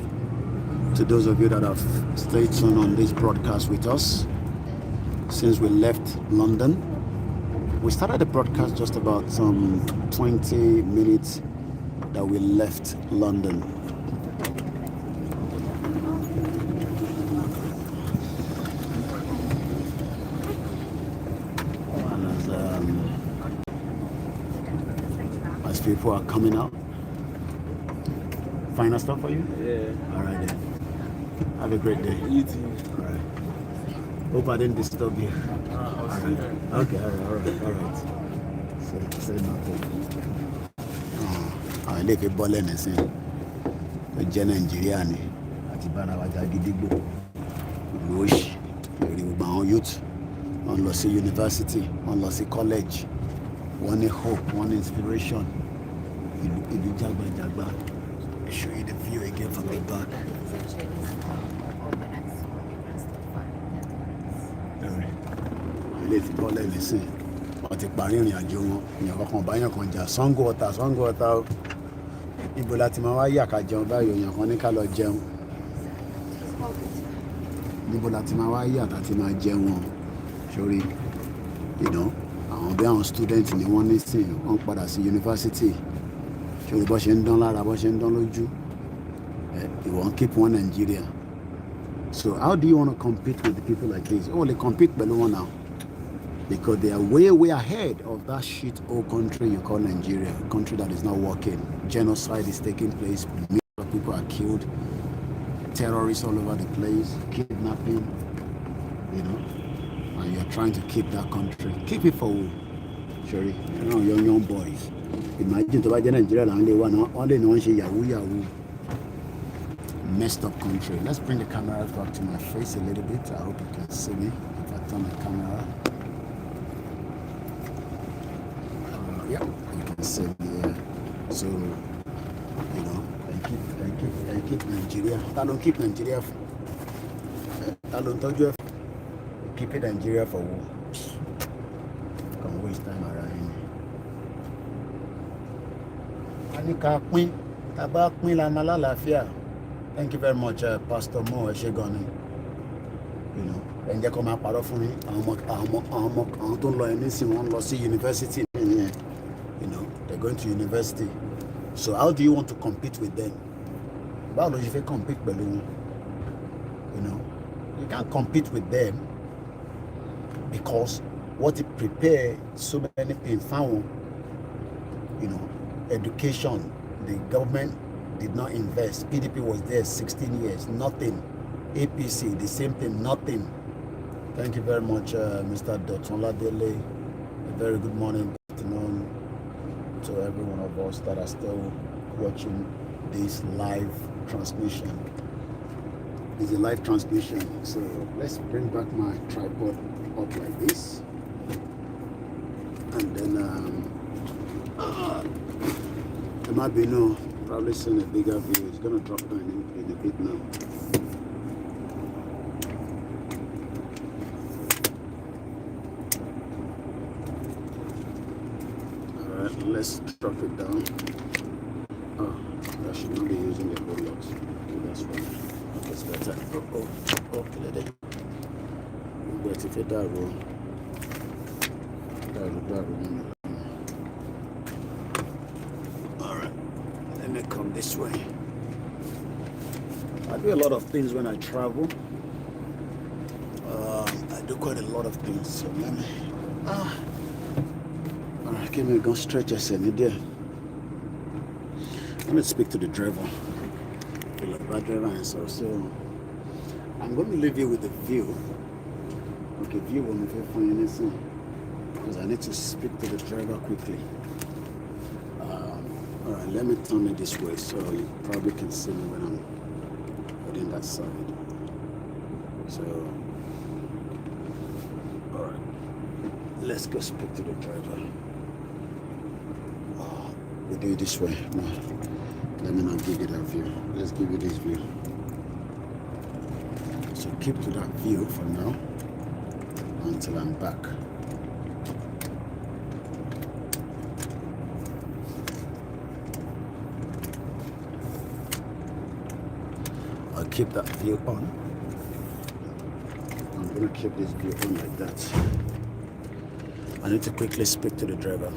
to those of you that have stayed tuned on this broadcast with us since we left London. We started the broadcast just about 20 minutes that we left London. And as people are coming out. Final stuff for you? Yeah. All right then. Have a great day. You too. All right. Hope I didn't disturb you. All right. Okay. All right. Say nothing. Ilé ìfẹ́ bọ́lẹ̀ nìsín. Ó jẹ́ Nàìjíríà ni. Àti bára wa já gidigbo. Ìlú òṣì. Èrè gbogbo àwọn youth. Wọ́n lọ sí university. Wọ́n lọ sí college. Wọ́n ní hope. Wọ́n ní inspiration. Ìlú If you jagba, I show you the view again from the back. Ilé ti bọ́lẹ̀ nísìn wọ́n ti parí ìrìn àjò wọn èèyàn kankan báyàn kan jà Sango Ọ̀tà o. Ibo láti máa wá yà ká jẹun báyìí èèyàn kan ní ká lọ jẹun. Níbo láti máa wá yà láti máa jẹun wọn sórí àwọn bí àwọn student ni wọ́n nísìn wọ́n padà sí yunifásitì sórí bó ṣe ń dán lára bó ṣe ń dán lójú ìwọ̀n keep wọn Nigeria. So how do you want to compete with the people like this? Oh, they compete pẹ̀lú wọn now because they are way ahead of that shit old country you call Nigeria, a country that is not working. Genocide is taking place, millions of people are killed, terrorists all over the place, kidnapping, and you're trying to keep that country. Keep it for who? Sherry, young boys. Imagine to buy Nigeria and only know she yahoo. Messed up country. Let's bring the camera back to my face a little bit. I hope you can see me if I turn the camera. Yeah, you can see me here. So, I keep Nigeria. I don't keep Nigeria. I don't touch you. Keep it Nigeria for war. Can't waste time around. Anika Queen, Tabak Queen Lamala Lafia. Thank you very much, Pastor Mo Eshegoni. And they come out part of me. I'm don't learn anything. One lost university. They're going to university. So how do you want to compete with them? How do you compete with them? You can't compete with them because what it prepared so many people found. Education, the government did not invest. PDP was there 16 years, nothing. APC, the same thing, nothing. Thank you very much, Mr. Dotonla Dele. A very good morning, good afternoon to every one of us that are still watching this live transmission. It's a live transmission, so let's bring back my tripod up like this. And then, there might be probably seeing a bigger view. It's going to drop down in a bit now. Alright, let's drop it down. Oh, I should not be using the whole lot. Okay, that's fine. Okay, it's better. Okay, let it. But if it that will let me come this way. I do a lot of things when I travel. I do quite a lot of things. So let me. Alright, give me go stretch us in there. Let me speak to the driver. The bad driver and so I'm going to leave you with the view. Okay, view on the phone anything. Because I need to speak to the driver quickly. Alright, let me turn it this way so you probably can see me when I'm heading that side. So, alright, let's go speak to the driver. We do it this way. No, let me not give you that view. Let's give you this view. So keep to that view for now until I'm back. I'll keep that view on. I'm going to keep this view on like that. I need to quickly speak to the driver.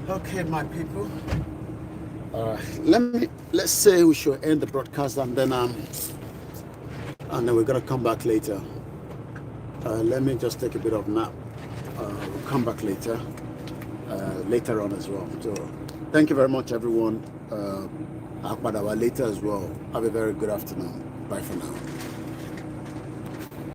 Okay, my people. Let's say we should end the broadcast and then we're gonna come back later. Let me just take a bit of nap. We'll come back later on as well. So thank you very much, everyone. I'll later as well. Have a very good afternoon. Bye for now.